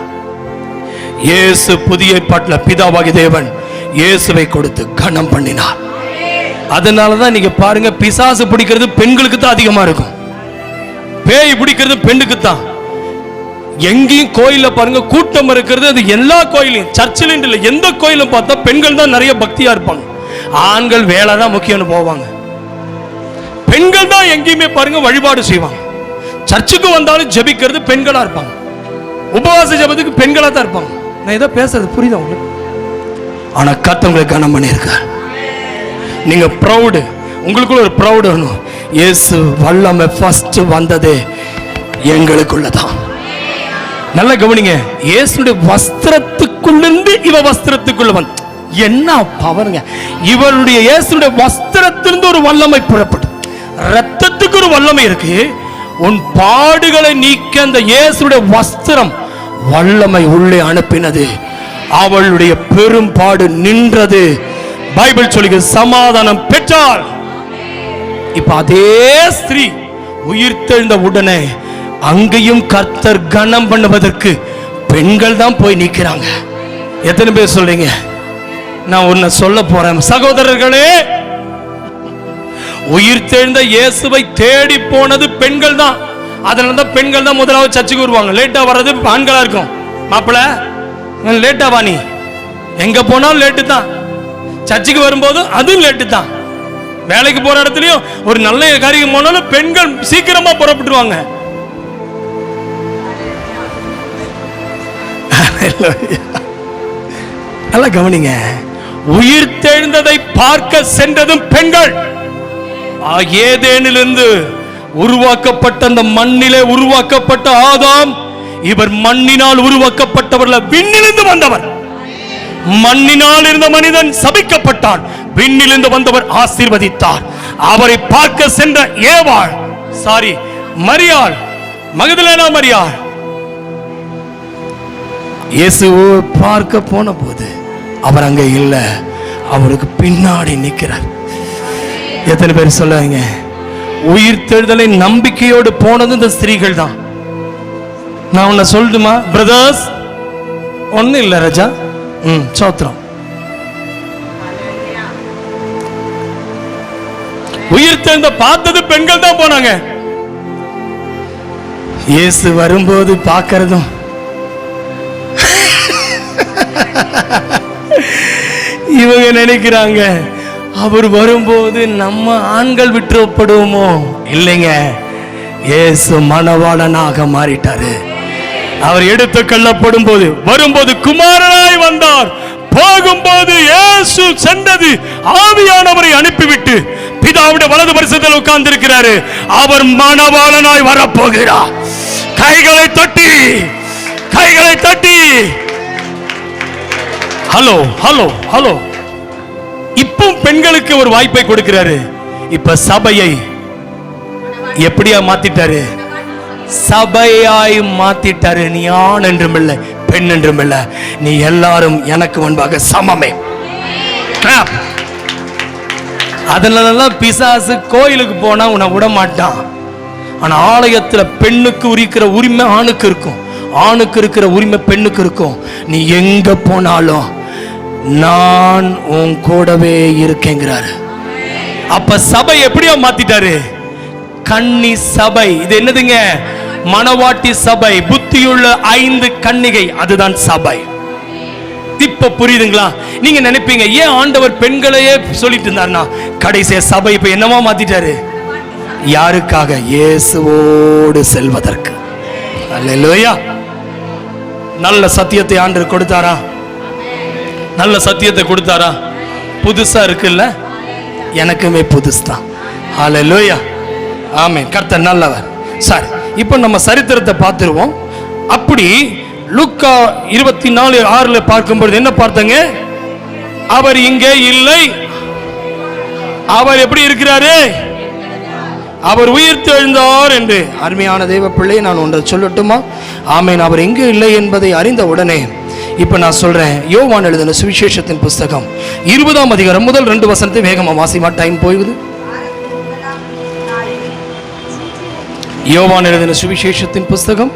இயேசு புதிய ஏற்பாட்டில் பிதாவாகிய தேவன் இயேசுவை கொடுத்து கனம் பண்ணினார். அதனாலதான் நீங்க பாருங்க, பிசாசு பிடிக்கிறது பெண்களுக்கு தான் அதிகமா இருக்கும், பேய் பிடிக்கிறது பெண்ணுக்கு தான். எங்கேயும் கோயில பாருங்க கூட்டம் இருக்கிறது, அது எல்லா கோயிலையும், சர்ச்சில் இல்லை, எந்த கோயிலும் பார்த்தா பெண்கள் தான் நிறைய பக்தியா இருப்பாங்க. ஆண்கள் வேலை தான் முக்கியம்னு போவாங்க. பெண்கள் தான் எங்கேயுமே பாருங்க வழிபாடு செய்வாங்க. சர்ச்சுக்கு வந்தாலும் ஜெபிக்கிறது பெண்களா இருப்பாங்க, உபவாச ஜெபத்துக்கு பெண்களா தான் இருப்பாங்க. நான் ஏதோ பேசுறது புரியுதா உங்களுக்கு? ஆனா கர்த்தர் கனம் பண்ணியிருக்கார். நீங்க ப்ரௌடு, உங்களுக்குள்ள ஒரு ப்ரௌடு வேணும். இயேசு வல்லமை ஃபர்ஸ்ட் வந்தது எங்களுக்குள்ளதான். நல்ல கவனிங்க, இயேசுடைய வஸ்திரத்துக்குள்ளிருந்து இவ வஸ்திரத்துக்குள்ள வந்து என்ன பவருங்க. இவருடைய இயேசுடைய வஸ்திரத்திலிருந்து ஒரு வல்லமை புறப்படும். ரத்தத்துக்கு ஒரு வல்லமை இருக்கு. உன் பாடுகளை நீக்க அந்த இயேசுடைய வஸ்திரம் வல்லமை உள்ளே அனுப்பினது. அவளுடைய பெரும் பாடு நின்றது. பைபிள் சொல்லுகிறது சமாதானம் பெற்றாள். இப்ப அதே ஸ்திரீ உயிர்த்தெழுந்த உடனே அங்கேயும் கர்த்தர் கனம் பண்ணுவதற்கு பெண்கள் தான் போய் நிற்கிறாங்க. எத்தனை பேர் சொல்றீங்க? நான் ஒன்னு சொல்ல போறேன் சகோதரர்களே, உயிர்த்தெழுந்த இயேசுவை தேடி போனது பெண்கள் தான். அதனால தான் பெண்கள் தான் முதலாவது சர்ச்சுக்கு வருவாங்க. லேட்டா வர்றது ஆண்களா இருக்கும். மாப்பிள்ள லேட்டா வா, நீ எங்க போனாலும் லேட்டு தான். சர்ச்சுக்கு வரும்போது அதுவும் லேட்டு தான். வேலைக்கு போற இடத்துலயும் ஒரு நல்ல காரியம் போனாலும் பெண்கள் சீக்கிரமா புறப்பட்டுருவாங்க. நல்லா கவனிங்க, உயிர்த்தெழுந்ததை பார்க்க சென்றதும் பெண்கள். ஏதேனிலிருந்து உருவாக்கப்பட்ட அந்த மண்ணிலே உருவாக்கப்பட்ட ஆதாம், இவர் மண்ணினால் உருவாக்கப்பட்டவர்ல விண்ணிலிருந்து வந்தவர். மண்ணினால் இருந்த மனிதன் சபிக்கப்பட்டான், விண்ணிலிருந்து வந்தவர் ஆசீர்வதித்தார். அவரை பார்க்க சென்ற ஏவாள், மரியாள், மகதலேனா மரியாள், இயேசுவை பார்க்க போன போது அவர் அங்க இல்ல, அவருக்கு பின்னாடி நிற்கிறார். எத்தனை பேர் சொல்லுவாங்க? உயிர்த்தெழுதலை நம்பிக்கையோடு போனது இந்த ஸ்திரீகள் தான். நான் உன்னை சொல்லட்டுமா பிரதர்ஸ்? ஒன்னும் இல்ல ராஜா, சோத்திரம். உயிர்த்தெழுந்த பார்த்தது பெண்கள் தான் போனாங்க. இயேசு வரும்போது பார்க்கறதும் இவங்க நினைக்கிறாங்க அவர் வரும்போது நம்ம ஆண்கள் விட்டுப்படுவோமோ? இல்லைங்க, இயேசு மணவாளனாக மாறிட்டாரு. அவர் எடுத்து கொள்ளப்படும் போது, வரும்போது குமாரனாய் வந்தார், போகும்போது இயேசு சென்றது ஆவியானவரை அனுப்பிவிட்டு பிதாவுடைய வலது பரிசத்தில் உட்கார்ந்து இருக்கிறாரு. அவர் மணவாளனாய் வரப்போகிறார். கைகளை தட்டி, கைகளை தட்டி, ஹலோ ஹலோ ஹலோ. இப்போ பெண்களுக்கு ஒரு வாய்ப்பை கொடுக்கிறாரு. இப்ப சபையை எப்படியா மாத்திட்டாரு? சபையாய் மாத்திட்டாரு. நீ ஆண் என்றும் இல்லை, பெண் என்றும் இல்லை, நீ எல்லாரும் எனக்கு முன்பாக சமமே. அதனாலதான் பிசாசு கோயிலுக்கு போனா உன்னை விட மாட்டான். ஆனா ஆலயத்துல பெண்ணுக்கு இருக்கிற உரிமை ஆணுக்கு இருக்கும், ஆணுக்கு இருக்கிற உரிமை பெண்ணுக்கு இருக்கும். நீ எங்க போனாலும் நான் உன் கூடவே இருக்கேங்கிறாரு. அப்ப சபை எப்படியா மாத்திட்டாரு? கன்னி சபை. இது என்னதுங்க? மணவாட்டி சபை. புத்தியுள்ள 5 கன்னிகை, அதுதான் சபை. இப்ப புரியுதுங்களா? நீங்க நினைப்பீங்க ஏன் ஆண்டவர் பெண்களையே சொல்லிட்டு இருந்தாருன்னா, கடைசிய சபை இப்ப என்னவா மாத்திட்டாரு? யாருக்காக? இயேசுவோடு செல்வதற்கு. அல்லேலூயா. நல்ல சத்தியத்தை ஆண்டவர் கொடுத்தாரா? நல்ல சத்தியத்தை கொடுத்தாரா? புதுசா இருக்குல்ல? எனக்குமே புதுசு தான். அல்லேலூயா. ஆமென். கர்த்தர் நல்லவர். சரி, இப்போ நம்ம சரித்திரத்தை பார்த்துருவோம். அப்படி லூக்கா 24:6 பார்க்கும்போது என்ன பார்த்தங்க? அவர் இங்கே இல்லை. அவர் எப்படி இருக்கிறாரு? அவர் உயிர்த்து எழுந்தார் என்று. அருமையான தேவ பிள்ளை, நான் ஒன்றை சொல்லட்டுமா? ஆமென். அவர் எங்கே இல்லை என்பதை அறிந்த உடனே இப்ப நான் சொல்றேன். யோவான் எழுதின சுவிசேஷத்தின் புஸ்தகம் 20ஆம் அதிகாரம் முதல் 2 வசனத்தை வேகமா வாசிமா, டைம் போகுது. யோவான் எழுதின சுவிசேஷத்தின் புஸ்தகம்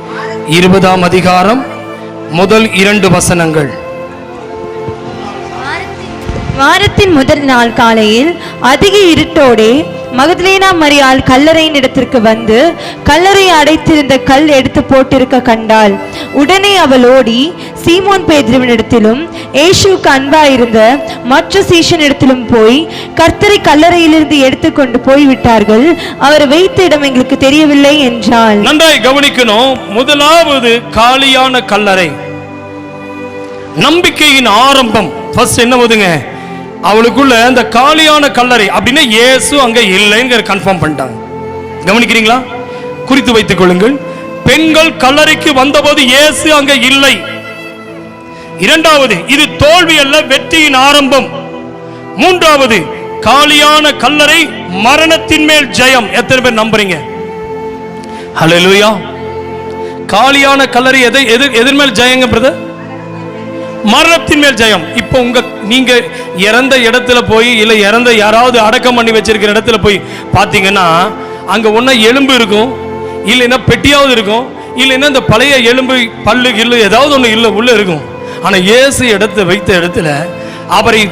20ஆம் அதிகாரம் முதல் 2 வசனங்கள். வாரத்தின் முதல் நாள் காலையில் அதிக இருட்டோடே மகதலேனா மரியாள் கல்லறையின் இடத்திற்கு வந்து கல்லறை அடைத்திருந்த கல் எடுத்து போட்டிருக்க கண்டாள். உடனே அவள் ஓடி சீமோன் பேதுருவினிடத்திலும் இயேசுவுக்கு அன்பாயிருந்த மற்ற சீஷனிடத்திலும் போய், கர்த்தரை கல்லறையிலிருந்து எடுத்துக்கொண்டு போய்விட்டார்கள், அவர் வைத்த இடம் எங்களுக்கு தெரியவில்லை என்றாள். நன்றாய் கவனிக்கணும். முதலாவது காலியான கல்லறை, நம்பிக்கையின் ஆரம்பம். ஃபர்ஸ்ட் என்ன போதுங்க? அவளுக்குள்ள அந்த காலியான கல்லறை அப்படின்னா இயேசு அங்க இல்லைன்னு கன்ஃபார்ம் பண்ணிட்டாங்க. கவனிக்கிறீங்களா? குறித்து வைத்துக் கொள்ளுங்கள். பெண்கள் கல்லறைக்கு வந்தபோது இயேசு அங்க இல்லை. இரண்டாவது, இது தோல்வி அல்ல, வெற்றியின் ஆரம்பம். மூன்றாவது, காலியான கல்லறை மரணத்தின் மேல் ஜெயம். எத்தனை பேர் நம்புறீங்க? ஹல்லேலூயா. காலியான கல்லறை எதிர் மேல் ஜெயங்க பிரதர்? மரணத்தின் மேல் ஜெயம். இப்போ நீங்க இறந்த இடத்துல போய், இல்ல இறந்த யாராவது அடக்கம் பண்ணி வச்சிருக்கிற இடத்துல போய் பாத்தீங்கன்னா, அங்க ஒண்ணு எலும்பு இருக்கும், இல்லைன்னா பெட்டியாவது இருக்கும், இல்லைன்னா இந்த பழைய எலும்பு பல்லு கில்லு ஏதாவது ஒண்ணு இல்ல உள்ள இருக்கும். ஆனா இயேசு வைத்த இடத்துல அவரை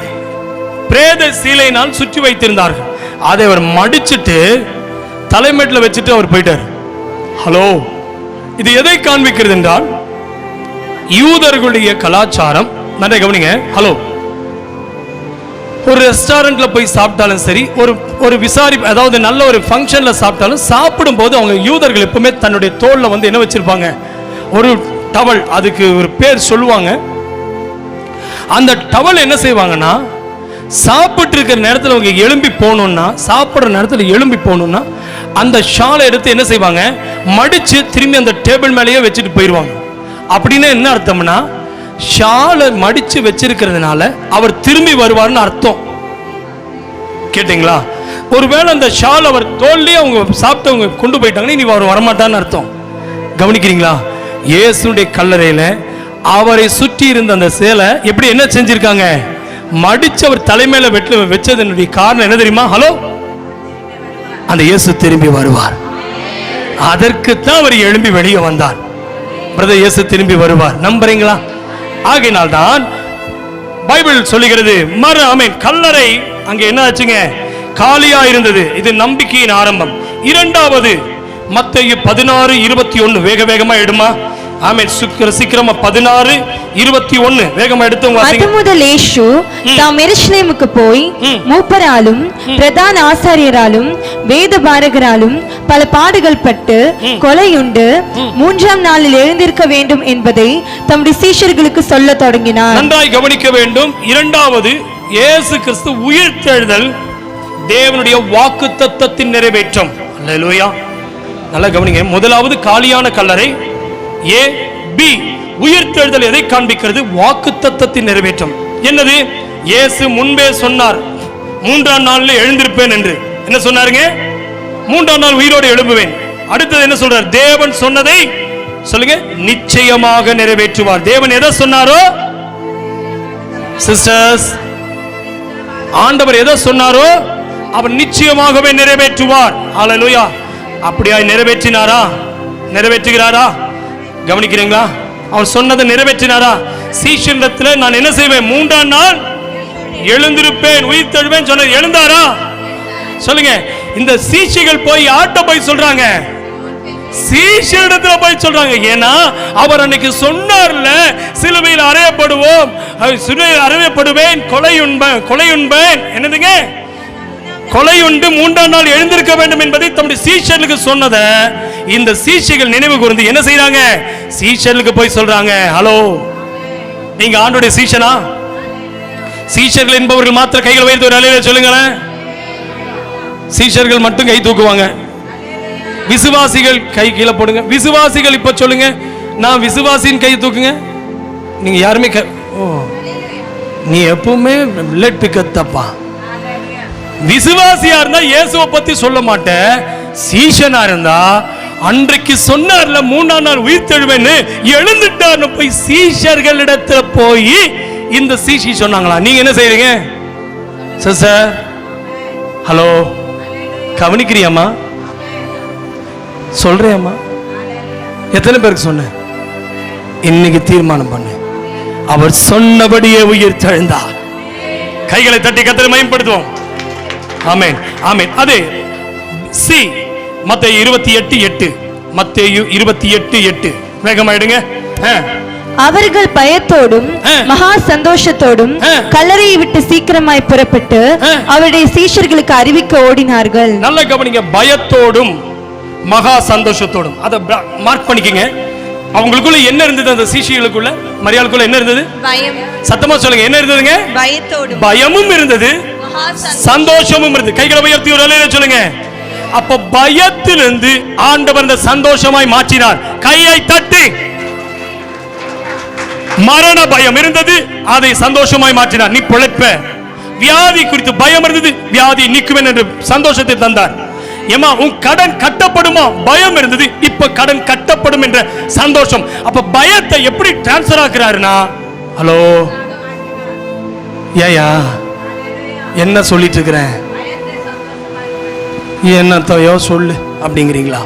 பிரேத சீலையினால் சுற்றி வைத்திருந்தார்கள். அதை அவர் மடிச்சிட்டு தலைமேட்டில் வச்சுட்டு அவர் போயிட்டார். ஹலோ, இது எதை காண்பிக்கிறது என்றால், யூதர்களுடைய கலாச்சாரம். நல்லா கவனிங்க. ஹலோ, ஒரு ரெஸ்டாரண்ட்ல போய் சாப்பிட்டாலும் சரி, ஒரு விசாரிப்பு, அதாவது நல்ல ஒரு ஃபங்க்ஷன்ல சாப்பிட்டாலும், சாப்பிடும் போது அவங்க யூதர்கள் எப்பவுமே தன்னுடைய தோல்ல வந்து என்ன வச்சிருப்பாங்க? ஒரு டவல். அதுக்கு ஒரு பேர் சொல்லுவாங்க. அந்த டவல் என்ன செய்வாங்கன்னா, சாப்பிட்டு இருக்கிற நேரத்தில் அவங்க எழும்பி போகணும்னா, சாப்பிட்ற நேரத்தில் எழும்பி போகணும்னா, அந்த ஷாலை எடுத்து என்ன செய்வாங்க? மடிச்சு திரும்பி அந்த டேபிள் மேலேயே வச்சுட்டு போயிடுவாங்க. அப்படின்னு என்ன அர்த்தம்னா, ஷாலை மடிச்சு வச்சிருக்கிறதுனால அவர் திரும்பி வருவார்னு அர்த்தம். கேட்டீங்களா? ஒருவேளை அந்த ஷால் அவர் தோல்லையே அவங்க சாப்பிட்டவங்க கொண்டு போயிட்டாங்கன்னா இனி அவர் வரமாட்டான்னு அர்த்தம். கவனிக்கிறீங்களா? இயேசுடைய கல்லறையில அவரை சுற்றி இருந்த அந்த சேலை எப்படி என்ன செஞ்சிருக்காங்க? மடிச்சு அவர் தலைமையில வச்சதனுடைய காரணம் என்ன தெரியுமா? ஹலோ, அந்த இயேசு திரும்பி வருவார். அதற்கு தான் அவர் எழும்பி வெளியே வந்தார். பிரதர், இயேசு திரும்பி வருவார். நம்புறீங்களா? ஆகையினால் தான் பைபிள் சொல்லுகிறது, கல்லறை அங்க என்ன ஆச்சுங்க? காலியா இருந்தது. இது நம்பிக்கையின் ஆரம்பம். இரண்டாவது, மத்தேயு 16:21. வேகமா எடுமா. ஆமென். சீக்கிரமா 16:21 வேகமா எடுத்து வாசிங்க. அது முதல் இயேசு தாம் எருசலேமுக்கு போய் மூப்பராலும் பிரதான ஆசாரியராலும் வேத பாரகராலும் பல பாடுகள் பட்டு கொலையுண்டு 3ஆம் நாளில் எழுந்திருக்க வேண்டும் என்பதை தம்முடைய சீஷர்களுக்கு சொல்ல தொடங்கினார். நன்றாய் கவனிக்க வேண்டும். இரண்டாவது, இயேசு கிறிஸ்து உயிர்த்தெழுதல் தேவனுடைய வாக்குத்தத்தத்தின் நிறைவேற்றம். அல்லேலூயா. நல்லா கவனிங்க. முதலாவது காலியான கல்லறை. ஏ பி, உயிர்த்தெழுதல் எதை காண்பிக்கிறது? வாக்குத்தத்தத்தின் நிறைவேற்றம். என்னது? இயேசு முன்பே சொன்னார், 3ஆம் நாளில் எழுந்திருப்பேன் என்று. என்ன சொன்னாருங்க? 3ஆம் நாள் உயிரோடு எழும்புவேன். அடுத்தது என்ன சொல்றார்? தேவன் சொன்னதை சொல்லுங்க, நிச்சயமாக நிறைவேற்றுவார். தேவன் எதை சொன்னாரோ சிஸ்டர்ஸ், ஆண்டவர் எதை சொன்னாரோ அவர் நிச்சயமாகவே நிறைவேற்றுவார். ஹல்லேலூயா. அப்படியா நிறைவேற்றினாரா? நிறைவேற்றுகிறாரா? கவனிக்கிறீங்களா? அவர் சொன்னதை நிறைவேற்றினாரா? சீஷனிடத்தில் நான் என்ன செய்வேன்? 3ஆம் நாள் எழுந்திருப்பேன், உயிர் தெழுவேன் சொன்ன எழுந்தாரா? சொல்லுங்க. இந்த சீஷைகள் போய் யார்கிட்ட போய் சொல்றாங்க? சீஷரிடத்துல போய் சொல்றாங்க. ஏன்னா அவர் அன்னைக்கு சொன்னார்ல, சிலுவையில் அறையப்படுவோம், சிலுவையில் அறையப்படுவேன், கொலையுண்பேன், என்னதுங்க, கொலையுண்டு 3ஆம் நாள் எழுந்திருக்க வேண்டும் என்பதை தம்முடைய சீஷர்களுக்கு சொன்னதை இந்த சீஷைகள் நினைவு கூர்ந்து என்ன செய்றாங்க? சீஷர்களுக்கு போய் சொல்றாங்க, ஹலோ, நீங்க ஆண்டவருடைய சீஷனா? சீஷர்கள் என்பவர்கள் மாத்திர கைகள் உயர்த்தி ஒரு அல்லேலூயா சொல்லுங்களேன். சீஷர்கள் மட்டும் கை தூக்குவாங்க. விசுவாசிகள் கை கீழே போடுங்க. விசுவாசிகள் இப்ப சொல்லுங்க, நான் விசுவாசியின் கை தூக்குங்க. நீங்க யாருமே நீ எப்பவுமே பிளட் பிக்கப் தப்பா. விசுவாசியா இருந்தா இயேசுவை பத்தி சொல்ல மாட்டேன். சீஷனா இருந்தா அன்றைக்கு சொன்னார்ல 3ஆம் நாள் உயிர் தெழுவேன்னு, எழுந்துட்டார்னு போய் சீஷர்களிடத்துல போய் இந்த சீஷி சொன்னாங்களா? நீங்க என்ன செய்றீங்க? சார் ஹலோ, கவனிக்கிறியாமா? சொல்றேம்மா. எத்தனை பேருக்கு சொன்ன? இன்னைக்கு தீர்மானம் பண்ணு, அவர் சொன்னபடியே உயிர் தெழுந்தார். கைகளை தட்டி கர்த்தரை மகிமைப்படுத்துவோம். ஆமென், ஆமென். அதே சி மத்தேயு 28:8, மத்தேயு 28:8 வேகமாயிடுங்க. அவர்கள் பயத்தோடும் மகா சந்தோஷத்தோடும் கல்லறையை விட்டு சீக்கிரமாய் புறப்பட்டு அவருடைய சீஷர்களுக்கு அறிவிக்க ஓடினார்கள். நல்ல கவனிங்க, பயத்தோடும் மகா சந்தோஷத்தோடும். அதை மார்க் பண்ணிக்கங்க. அவங்களுக்குள்ள என்ன இருந்தது? அந்த சீஷர்களுக்குள்ள, மரியாளுக்குள்ள என்ன இருந்தது? பயம். சத்தமா சொல்லுங்க, என்ன இருந்ததுங்க? பயத்தோடும். பயமும் இருந்தது, சந்தோஷமும் இருந்தது. கைகளை உயர்த்தி ஒரு அல்லேலூயா சொல்லுங்க. அப்ப பயத்திலிருந்து ஆண்டவர் அந்த சந்தோஷமாய் மாற்றினார். கையை தட்டி. மரண பயம் இருந்தது, அதை சந்தோஷமாய் மாற்றினார். நீ பிழைப்ப. வியாதி குறித்து பயம் இருந்தது, வியாதி நீக்குவேன் என்று சந்தோஷத்தை தந்தார். ஏமா உன் கடன் கட்டப்படுமா? பயம் இருந்தது, இப்ப கடன் கட்டப்படும் என்ற சந்தோஷம். அப்ப பயத்தை எப்படி டிரான்ஸ்பர் ஆக்குறாருன்னா, ஹலோ ஏயா என்ன சொல்லிட்டு இருக்கிறேன், என்னத்தையோ சொல்லு அப்படிங்கிறீங்களா?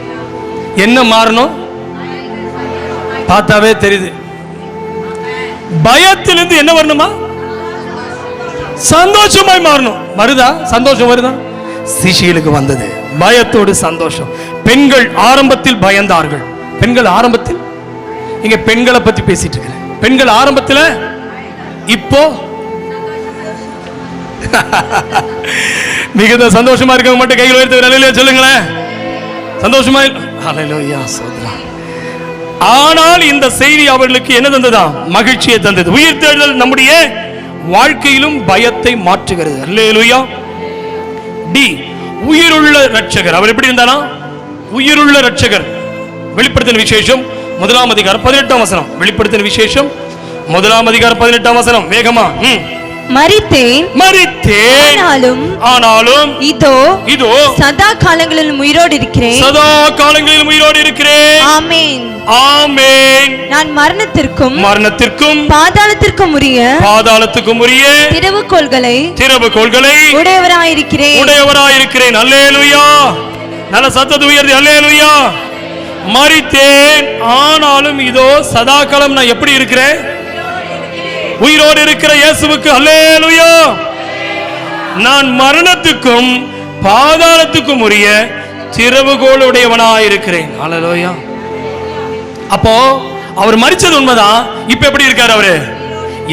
என்ன மாறணும்? பார்த்தாவே தெரியுது. பயத்திலிருந்து என்ன வரணுமா? சந்தோஷமாய் மாறணும். வருதா? சந்தோஷம் வருதா? சீஷிகளுக்கு வந்தது பயத்தோடு சந்தோஷம். பெண்கள் ஆரம்பத்தில் பயந்தார்கள். பெண்கள் ஆரம்பத்தில், இங்க பெண்களை பத்தி பேசிட்டு இருக்கிறேன். பெண்கள் ஆரம்பத்தில், இப்போ மிகுந்த சந்தோஷமா இருக்க மட்டும் கையில் உயர்த்தி அல்லேலூயா சொல்லுங்களேன். சந்தோஷமா அல்லேலூயா சோதரா. ஆனால் இந்த செய்தி அவர்களுக்கு என்ன தந்ததா? மகிழ்ச்சியை தந்தது. உயிர்த்தெழுதல் நம்முடைய வாழ்க்கையிலும் பயத்தை மாற்றுகிறது. அல்லேலூயா. டி, உயிருள்ள இரட்சகர். அவர் எப்படி இருந்தாரா? உயிருள்ள இரட்சகர். வெளிப்படுத்தின விசேஷம் 1ஆம் அதிகாரம் 18ஆம் வசனம். வெளிப்படுத்தின விசேஷம் 1ஆம் அதிகாரம் 18ஆம் வசனம். வேகமா. மரித்தேன், ஆனாலும் இதோ சதா காலங்களிலும் உயிரோடு இருக்கிறேன். சதா காலங்களிலும் உயிரோடு இருக்கிறேன். ஆமென், ஆமென். நான் மரணத்திற்கும் பாதாளத்திற்கும் உரிய திறவுகோல்களை உடையவராயிருக்கிறேன். அல்லேலூயா. நல்ல சத்தத்தை உயர்த்தி அல்லேலூயா. மரித்தேன், ஆனாலும் இதோ சதா காலம் நான் எப்படி இருக்கிறேன்? உயிரோடு இருக்கிற இயேசுவுக்கு அல்லேலூயா. நான் மரணத்துக்கும் பாதாளத்துக்கும் உரிய திறவுகோலுடையவனாய் இருக்கிறேன். அல்லேலூயா. அப்போ அவர் மரிச்சது உண்மைதான். இப்ப எப்படி இருக்கார் அவரு?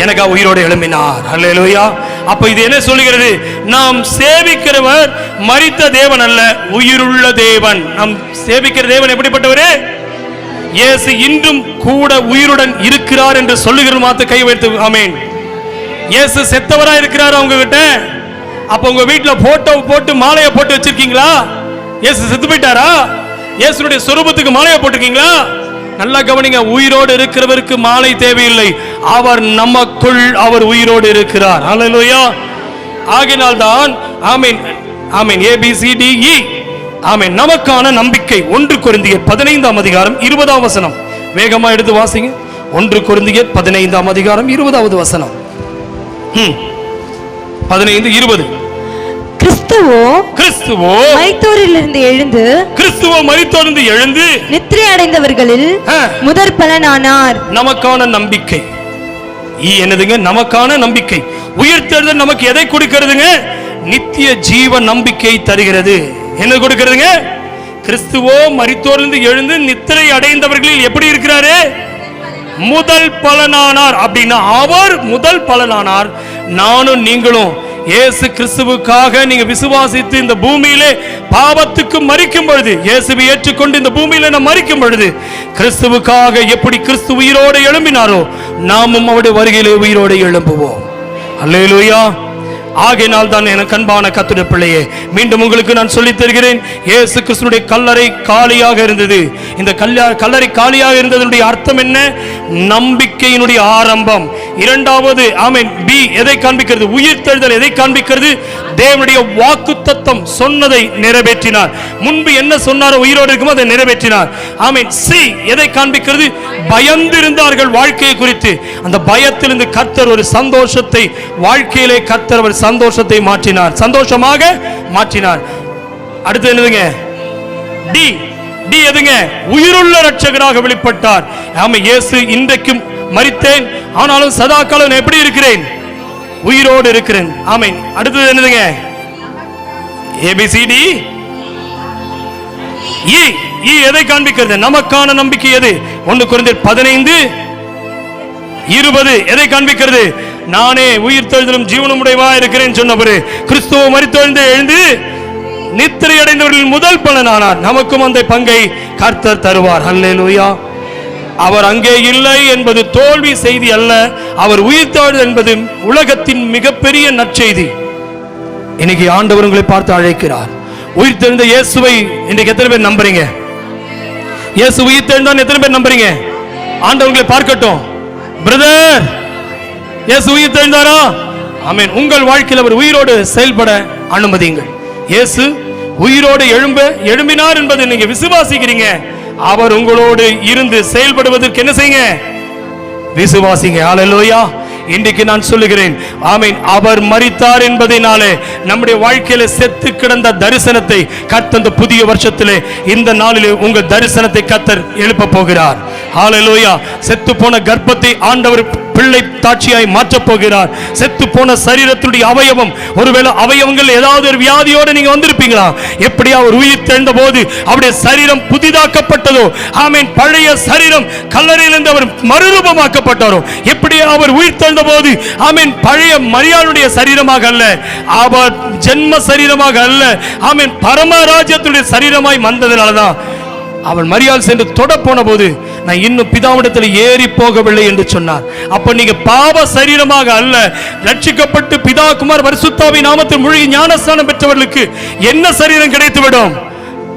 எனக்கா உயிரோடு எழும்பினார். அல்லேலூயா. அப்ப இது என்ன சொல்லுகிறது? நாம் சேவிக்கிறவர் மரித்த தேவன் அல்ல, உயிருள்ள தேவன். நாம் சேவிக்கிற தேவன் எப்படிப்பட்டவரே? இயேசு இன்றும் கூட உயிருடன் இருக்கிறார் என்று சொல்லுகிற மாத்த கை வைத்து ஆமென். இயேசு செத்தவரா இருக்கிறார் அவங்க கிட்ட. அப்ப உங்க வீட்டுல போட்டோ போட்டு மாலையை போட்டு வச்சிருக்கீங்களா? இயேசு செத்து போயிட்டாரா? இயேசுடைய சொரூபத்துக்கு மாலையை போட்டிருக்கீங்களா? நல்லா கவனிங்க. உயிரோடு இருக்கிறவருக்கு மாலை தேவையில்லை. அவர் நமக்குள், அவர் உயிரோடு இருக்கிறார். அல்லேலூயா. ஆகையினால் தான் ஆமென், ஆமென். ABCDE ஆமென். நமக்கான நம்பிக்கை. 1 கொரிந்தியர் 15ஆம் அதிகாரம் 20ஆம் வசனம். வேகமா எடுத்து வாசிங்க. 1 கொரிந்தியர் 15ஆம் அதிகாரம் 20வது வசனம். 15:20. கிறிஸ்துவோ மரித்தோரிலிருந்து எழுந்து நித்திரை அடைந்தவர்களில் முதற் பலனானார். நமக்கான நம்பிக்கை என்னதுங்க? நமக்கான நம்பிக்கை. உயிர்த்தெழுதல் நமக்கு எதை கொடுக்கிறதுங்க? நித்திய ஜீவ நம்பிக்கை தருகிறது. என்ன கொடுக்கிறதுங்க? கிறிஸ்துவோ மரித்தோரிலிருந்து எழுந்து நித்திரை அடைந்தவர்களில் எப்படி இருக்கிறாரு? முதல் பலனானார். அப்படின்னா அவர் முதல் பலனானார். நானும் நீங்களும் இயேசு கிறிஸ்துவுக்காக நீங்க விசுவாசித்து இந்த பூமியிலே பாவத்துக்கு மரிக்கும் பொழுது, இயேசுவை ஏற்றுக்கொண்டு இந்த பூமியில நாம் மரிக்கும் பொழுது, கிறிஸ்துவுக்காக எப்படி கிறிஸ்து உயிரோடு எழும்பினாரோ நாமும் அவருடைய வருகையிலே உயிரோடு எழும்புவோம். அல்லேலூயா. ஆகையினால் தான் எனக்கு அன்பான கர்த்தருடைய பிள்ளையே, மீண்டும் உங்களுக்கு நான் சொல்லித் தருகிறேன், இயேசு கிறிஸ்துவினுடைய கல்லறை காலியாக இருந்தது. இந்த கல்லறை காலியாக இருந்ததனுடைய அர்த்தம் என்ன? நம்பிக்கையினுடைய ஆரம்பம். இரண்டாவது ஆமென், பி எதை காண்பிக்கிறது? உயிர்த்தெழுதல் எதை காண்பிக்கிறது? தேவனுடைய வாக்குத்தத்தம் சொன்னதை நிறைவேற்றினார். முன்பு என்ன சொன்னாரோ உயிரோடு இருக்கும் அதை நிறைவேற்றினார். ஆமென். சி எதை காண்பிக்கிறது? பயந்திருந்தார்கள் வாழ்க்கையை குறித்து. அந்த பயத்திலிருந்து கர்த்தர் ஒரு சந்தோஷத்தை, வாழ்க்கையிலே கர்த்தர் ஒரு சந்தோஷத்தை மாற்றினார், சந்தோஷமாக மாற்றினார். அடுத்து என்னதுங்க? டி. டி எதுங்க? உயிருள்ள இரட்சகராக வெளிப்பட்டார். ஆமென். இயேசு இன்றைக்கும் மரித்தேன், ஆனாலும் சதா காலம் எப்படி இருக்கிறேன்? உயிரோடு இருக்கிறேன். ஆமென். அடுத்தது என்னதுங்க? ABCD. இ. இ எதை காண்பிக்கிறது? நமக்கான நம்பிக்கை எது? 1 கொரிந்தியர் 15:20 எதை காண்பிக்கிறது? நானே உயிர்த்தெழுதலும் ஜீவனும் உடையவா இருக்கிறேன் சொன்னவரு கிறிஸ்துவ மரித்தெழுந்து எழுந்து நித்திரை அடைந்தவர்களின் முதல் பலனானார். நமக்கும் அந்த பங்கை கர்த்தர் தருவார். அல்லேலூயா. அவர் அங்கே இல்லை என்பது தோல்வி செய்தி அல்ல, அவர் உயிர்த்தெழுதல் என்பது உலகத்தின் மிகப்பெரிய நற்செய்தி. இன்னைக்கு ஆண்டவர் உங்களை பார்த்து அழைக்கிறார். உயிர்த்தெழுந்த இயேசுவை இன்றைக்கு எத்தனை பேர் நம்புறீங்க? இயேசு உயிர்த்தெழுந்தான் எத்தனை பேர் நம்புறீங்க? ஆண்டவர் உங்களை பார்க்கட்டும். பிரதர், இயேசு உயிர்த்தெழுந்தாரா? ஆமென். உங்கள் வாழ்க்கையில் அவர் உயிரோடு செயல்பட அனுமதியுங்கள். இயேசு உயிரோடு எழும்பினார் என்பதை நீங்க விசுவாசிக்கிறீங்க. அவர் உங்களோடு இருந்து செயல்படுவதற்கு என்ன செய்யுங்க? விசுவாசிங்க. ஹல்லேலூயா. இன்றைக்கு நான் சொல்லுகிறேன், ஆமென், அவர் மரித்தார் என்பதனாலே நம்முடைய வாழ்க்கையில செத்து கிடந்த தரிசனத்தை கர்த்தர் இந்த புதிய வருஷத்திலே இந்த நாளிலே உங்க தரிசனத்தை கர்த்தர் எழுப்ப போகிறார். ஹல்லேலூயா. செத்து போன கர்ப்பத்தை ஆண்டவர் பிள்ளை தாட்சியாய் மாற்றப் போகிறார். செத்து போன சரீரத்துடைய அவயவம், ஒருவேளை அவயவங்கள் ஏதாவது ஒரு வியாதியோடு நீங்க வந்திருப்பீங்களா? எப்படி அவர் உயிர் தெழுந்த போது அவருடைய சரீரம் புதிதாக்கப்பட்டதோ, ஆமென், பழைய சரீரம் கல்லறையிலிருந்து அவர் மறுரூபமாக்கப்பட்டாரோ, எப்படி அவர் உயிர் தெழுந்த போது ஆமென் பழைய மரியாளுடைய சரீரமாக அல்ல, அவர் ஜென்ம சரீரமாக அல்ல, ஆமென், பரமராஜ்யத்துடைய சரீரமாய் வந்ததனாலதான் அவள் மரியாள் சென்று தொட போன போது நான் இன்னும் பிதாவிடத்தில் ஏறி போகவில்லை என்று சொன்னார். அப்ப நீங்க பாவ சரீரமாக அல்ல, ரட்சிக்கப்பட்டு பிதா குமார் பரிசுத்தாவின் நாமத்தில் மூழ்கி ஞானஸ்நானம் பெற்றவர்களுக்கு என்ன சரீரம் கிடைத்துவிடும்?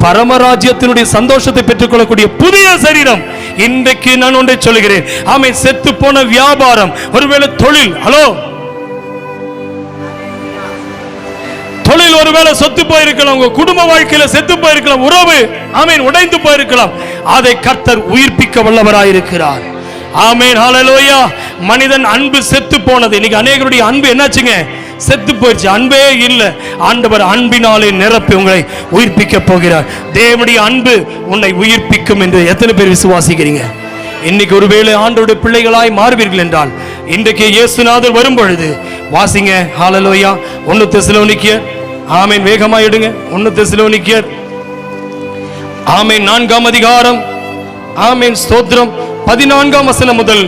பரமராஜ்யத்தினுடைய சந்தோஷத்தை பெற்றுக்கொள்ளக்கூடிய புதிய சரீரம். இன்றைக்கு நான் ஒன்றை சொல்கிறேன், ஆமென், செத்து போன வியாபாரம், ஒருவேளை தொழில், ஹலோ, தொழில் ஒருவேளை சொத்து போயிருக்கலாம், உங்க குடும்ப வாழ்க்கையில செத்து போயிருக்கலாம், உறவு ஆமென் உடைந்து போயிருக்கலாம், அதை கர்த்தர் உயிர்ப்பிக்க வல்லவராயிருக்கிறார். ஆமென். ஹல்லேலூயா. மனிதன் அன்பு செத்து போனது. இன்னைக்கு அநேகருடைய அன்பு என்னாச்சுங்க? செத்து போயிடுச்சு. அன்பே இல்லை. ஆண்டவர் அன்பினாலே நிரப்பி உங்களை உயிர்ப்பிக்க போகிறார். தேவனுடைய அன்பு உன்னை உயிர்ப்பிக்கும் என்று எத்தனை பேர் விசுவாசிக்கிறீங்க? இன்னைக்கு ஒருவேளை ஆண்டவருடைய பிள்ளைகளாய் மாறுவீர்கள் என்றால் இன்றைக்கு இயேசுநாதர் வரும் பொழுது வாசிங்க. ஹல்லேலூயா. 1 தெசலோனிக்கேயர், ஆமென், வேகமாய் எடுங்க. 1 தெசலோனிக்கேயர், ஆமென், 4ஆம் அதிகாரம், ஆமென், ஸ்தோத்திரம், 14ஆம் வசனம் முதல்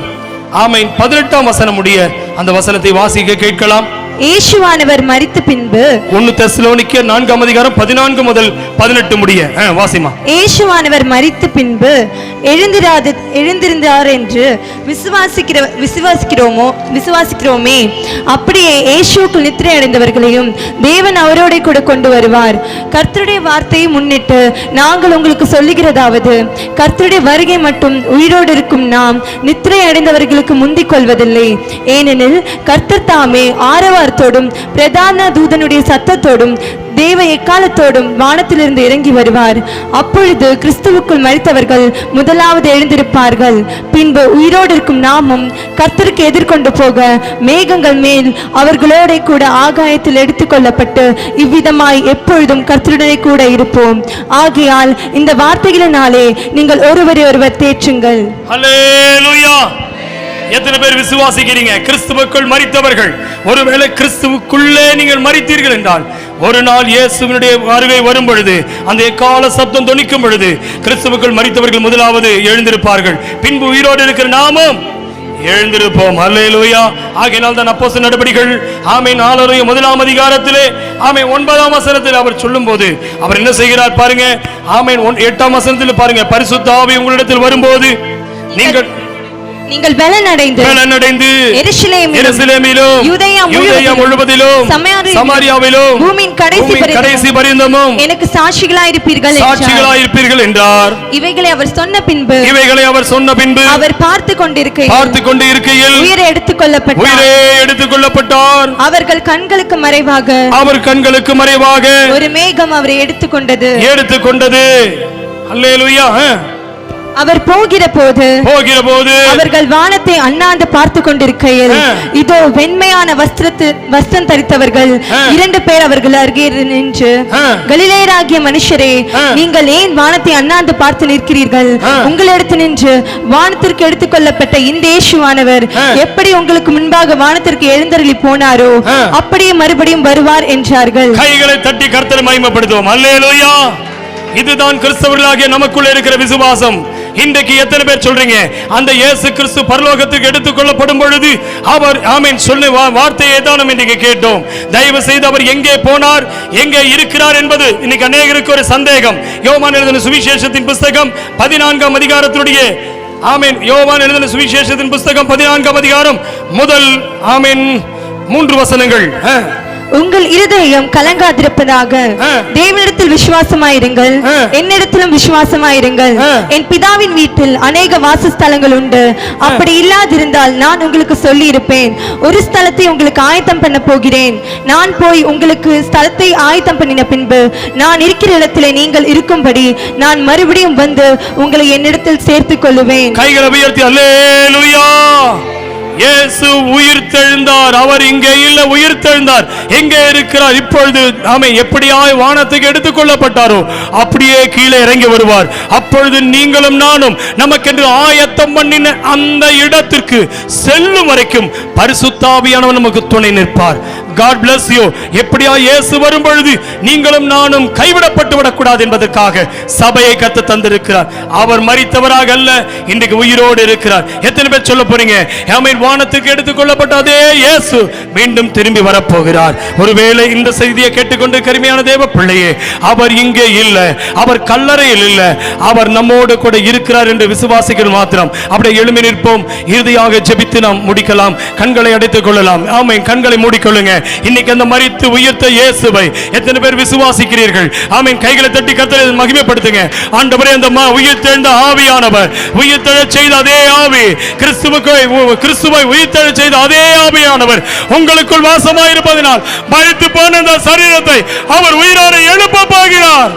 ஆமென் 18ஆம் வசனம் முடிய அந்த வசனத்தை வாசிக்க கேட்கலாம். இயேசுவானவர் மரித்த பின்பு 1 தெசலோனிக்கேயர் 4ஆம் அதிகாரம் 14 முதல் 18 முடிய வாசிமா. இயேசுவானவர் மரித்த பின்பு எழுந்திருந்தார் என்று விசுவாசிக்கிறோமே. அப்படியே இயேசுவுக்குள் நித்திரை அடைந்தவர்களையும் தேவன் அவரோட கூட கொண்டு வருவார். கர்த்தருடைய வார்த்தையை முன்னிட்டு நாங்கள் உங்களுக்கு சொல்லுகிறதாவது, கர்த்தருடைய வருகை மட்டும் உயிரோடு இருக்கும் நாம் நித்திரை அடைந்தவர்களுக்கு முந்திக் கொள்வதில்லை. ஏனெனில் கர்த்தர் தாமே ஆரவாரத்தோடும் பிரதான தூதனுடைய சத்தத்தோடும் தேவ எக்காலத்தோடும் வானத்திலிருந்து இறங்கி வருவார். அப்பொழுது கிறிஸ்துவுக்குள் மரித்தவர்கள் முதலாவது எழுந்திருப்பார்கள். பின்பு உயிரோடு இருக்கும் நாமும் கர்த்தருக்கு எதிர்கொண்டு போக மேகங்கள் மேல் அவர்களோட கூட ஆகாயத்தில் எடுத்துக்கொள்ளப்பட்டு இவ்விதமாய் எப்பொழுதும் கர்த்தருடனே கூட இருப்போம். ஆகையால் இந்த வார்த்தைகளினாலே நீங்கள் ஒருவரை ஒருவர் தேற்றுங்கள். ஹல்லேலூயா. எத்தனை பேர் விசுவாசிக்கிறீங்க? கிறிஸ்துவுக்குள் மரித்தவர்கள், ஒருவேளை கிறிஸ்துவுக்குள்ளே நீங்கள் மரித்தீர்கள் என்றால் ஒரு நாள் இயேசுவினுடைய வருகை வரும் பொழுது, அந்த எக்கால சப்தம் தொனிக்கும் பொழுது, கிறிஸ்துவுக்குள் மரித்தவர்கள் முதலாவது எழுந்திருப்பார்கள், பின்பு உயிரோடு இருக்கிற நாமும் எழுந்திருப்போம். அல்லேலூயா. ஆகையினால் தான் அப்போஸ்தலர் நடபடிகள் ஆமென் 1 அதிகாரத்திலே ஆமென் 9ஆம் வசனத்தில் அவர் சொல்லும்போது அவர் என்ன செய்கிறார் பாருங்க. ஆமென் 8ஆம் வசனத்தில் பாருங்க, பரிசுத்த ஆவி உங்களிடத்தில் வரும்போது நீங்கள் பலனடைந்து எருசலேமிலும் யூதேயா முழுவதிலும் சமாரியாவிலும் பூமியின் கடைசி பரியந்தமும் எனக்கு சாட்சிகளாயிருப்பீர்கள் என்றார். இவைகளை அவர் சொன்ன பின்பு அவர் பார்த்து கொண்டிருக்கையில் உயிரை எடுத்துக்கொள்ளப்பட்டார். அவர்கள் கண்களுக்கு மறைவாக ஒரு மேகம் அவரை எடுத்துக்கொண்டது. அல்லேலூயா. அவர் போகிற போது அவர்கள் வானத்தை அண்ணாந்து பார்த்து கொண்டிருக்கையில் இதோ வெண்மையான வஸ்திரம் தரித்தவர்கள் 2 பேர் அவர்கள் அருகே நின்று, கலிலேயராகிய மனுஷரே, நீங்கள் ஏன் வானத்தை அண்ணாந்து பார்த்து நிற்கிறீர்கள்? உங்களிடத்து நின்று வானத்திற்கு எடுத்துக்கொள்ளப்பட்ட இந்த இயேசுவானவர் எப்படி உங்களுக்கு முன்பாக வானத்திற்கு எழுந்தருளி போனாரோ அப்படியே மறுபடியும் வருவார் என்றார்கள். கைகளை தட்டி கர்த்தரை மகிமைப்படுத்துவோம். அல்லேலூயா. இதுதான் கிறிஸ்தவர்களாகிய நமக்குள்ள இருக்கிற விசுவாசம். இன்றைக்கு எத்தனை பேர் சொல்றீங்க, அந்த இயேசு கிறிஸ்து பரலோகத்துக்கு எடுத்துக்கொள்ளப்படும் பொழுது அவர் ஆமென் சொன்ன வார்த்தையை தான் நம்ம இன்றைக்கு கேட்டோம். தயவு செய்து அவர் எங்கே போனார், எங்கே இருக்கிறார் என்பது இன்னைக்கு அநேகருக்கு ஒரு சந்தேகம். யோவான் எழுதின சுவிசேஷத்தின் புஸ்தகம் 14ஆம் அதிகாரத்துடைய ஆமென் யோவான் எழுதின சுவிசேஷத்தின் புஸ்தகம் 14ஆம் அதிகாரம் முதல் ஆமென் 3 வசனங்கள். உங்கள் இருதயம் கலங்காதிருப்பதாக தேவனிடத்தில் விசுவாசமாயிருங்கள், என்னிடத்திலும் விசுவாசமாயிருங்கள். என் பிதாவின் வீட்டில் அநேக வாசஸ்தலங்கள் உண்டு. அப்படி இல்லாதிருந்தால் நான் உங்களுக்கு சொல்லி இருப்பேன். ஒரு ஸ்தலத்தை உங்களுக்கு ஆயத்தம் பண்ண போகிறேன். நான் போய் உங்களுக்கு ஸ்தலத்தை ஆயத்தம் பண்ணின பின்பு நான் இருக்கிற இடத்திலே நீங்கள் இருக்கும்படி நான் மறுபடியும் வந்து உங்களை என்னிடத்தில் சேர்த்துக் கொள்ளுவேன். கைகளை உயர்த்தி அல்லேலூயா. இயேசு உயிர்த்தெழுந்தார். அவர் இங்கே இல்ல, உயிர்த்தெழுந்தார். எங்கே இருக்கிறார்? இப்பொழுது நாம எப்படியாய் வானத்துக்கு எடுத்துக்கொள்ளப்பட்டாரோ அப்படியே கீழே இறங்கி வருவார். அப்பொழுது நீங்களும் நானும் நமக்கென்று ஆயத்தம் பண்ணின அந்த இடத்திற்கு செல்லும் வரைக்கும் பரிசுத்த ஆவியானவர் நமக்கு துணை நிற்பார். God bless you. எப்படியா இயேசு வரும் பொழுது நீங்களும் நானும் கைவிடப்பட்டு விடக்கூடாது என்பதற்காக சபையை கர்த்தர் தந்திருக்கிறார். அவர் மரித்தவராக அல்ல, இன்றைக்கு உயிரோடு இருக்கிறார். எத்தனை பேர் சொல்ல போறீங்க, ஆமென், வானத்துக்கு எடுத்துக்கொள்ளப்பட்ட அதே இயேசு மீண்டும் திரும்பி வரப்போகிறார்? ஒருவேளை இந்த செய்தியை கேட்டுக்கொண்டு கருமையான தேவ பிள்ளையே, அவர் இங்கே இல்ல, அவர் கல்லறையில் இல்ல, அவர் நம்மோடு கூட இருக்கிறார் என்று விசுவாசிகள் மாத்திரம் அப்படியே எழும்பி நிற்போம். இறுதியாக ஜெபித்து நாம் முடிக்கலாம். கண்களை அடைத்துக் கொள்ளலாம். ஆமென், கண்களை மூடிக்கொள்ளுங்க. இன்னைக்கு அந்த மரித்து உயிர்த்த இயேசுவை எத்தனை பேர் விசுவாசிக்கிறீர்கள்? ஆமென், கைகளை தட்டி கர்த்தரை மகிமைப்படுத்துங்க. ஆண்டவரே, அந்த உயிர்த்தெழுந்த ஆவியானவர், உயிர்த்தெழச் செய்த அதே ஆவி, கிறிஸ்துவை உயிர்த்தெழச் செய்த அதே ஆவியானவர் உங்களுக்குள் வாசமாயிருப்பதனால் மரித்து போன அந்த சரீரத்தை அவர் உயிரோடு எழுப்ப போகிறார்.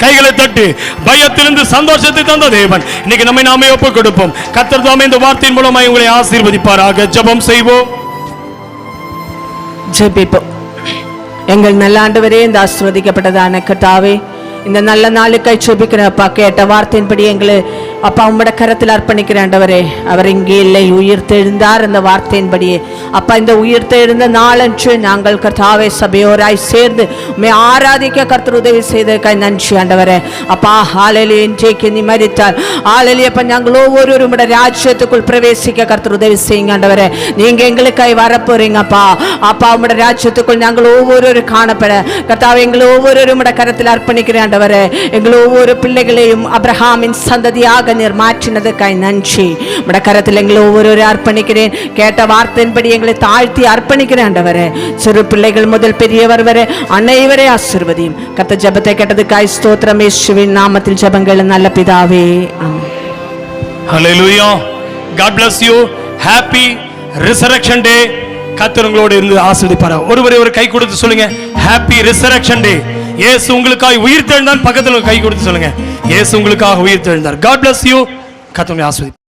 கைகளை தட்டி பயத்திலிருந்து சந்தோஷத்தை தந்த தேவன் இன்னைக்கு நம்மை நாமே ஒப்புக் கொடுப்போம். கர்த்தர் தாமே இந்த வார்த்தையின் மூலமாக உங்களை ஆசீர்வதிப்பாராக. ஜெபம் செய்வோம். ஜெபிப்போம். எங்கள் நல்ல ஆண்டவரே, இந்த ஆசீர்வதிக்கப்பட்டதான கர்த்தாவே, இந்த நல்ல நாளுக்காய் ஜெபிக்கிறேன் அப்பா. கேட்ட வார்த்தையின்படி எங்களை அப்பா உம்முடைய கரத்தில் அர்ப்பணிக்கிற ஆண்டவரே. அவர் இங்கே இல்லை, உயிர்த்தெழுந்தார். அந்த வார்த்தையின்படியே அப்பா இந்த உயிர்த்தெழுந்த நாளன்று நாங்கள் கர்த்தாவே சபையோராய் சேர்ந்து உம்மை ஆராதிக்க கர்த்தர் உதவி செய்ததற்காய் நன்றி ஆண்டவரே. அப்பா ஹல்லேலூயா. இன்றைக்கு நீ மரித்தார். ஹல்லேலூயா. அப்பா நாங்கள் ஒவ்வொருவரும் உம்முடைய ராஜ்யத்துக்குள் பிரவேசிக்க கர்த்தர் உதவி செய்யுங்க ஆண்டவரே. நீங்க எங்களுக்காய் வரப்போறீங்க அப்பா. அப்பா உம்முடைய ராஜ்யத்துக்குள் நாங்கள் ஒவ்வொருவரும் காணப்பட கர்த்தாவே எங்களை ஒவ்வொருவரும் உம்முடைய கரத்தில் அர்ப்பணிக்கிறேன் ஆண்டவரே. எங்கள் ஒவ்வொரு பிள்ளைகளையும் அப்ரஹாமின் சந்ததியாக நீர் மாற்றினதுக்காய் நன்றி. உம்முடைய கரத்தில் எங்களை ஒவ்வொருவரும் அர்ப்பணிக்கிறேன். கேட்ட வார்த்தையின்படி எங்களை தாழ்த்தி அர்ப்பணிக்கிறேன் ஆண்டவரே. சிறு பிள்ளைகள் முதல் பெரியவர் வரை அனைவரே ஆசீர்வதியும். கர்த்தர் ஜெபத்தை கேட்டதுக்காய் ஸ்தோத்திரம். இயேசுவின் நாமத்தில் ஜெபங்கள் நல்ல பிதாவே, ஆமென். ஹல்லேலூயா. God bless you. Happy Resurrection Day. கர்த்தர் உங்களோடு இருந்து ஆசீர்வதிப்பார். ஒருவரை ஒரு கை கொடுத்து சொல்லுங்க, Happy Resurrection Day. இயேசு உங்களுக்காக உயிர்த்தெழுந்தார். பக்கத்தில் கை கொடுத்து சொல்லுங்க, இயேசு உங்களுக்காக உயிர்த்தெழுந்தார். God bless you. கர்த்தர் உங்களை ஆசீர்வதிப்பார்.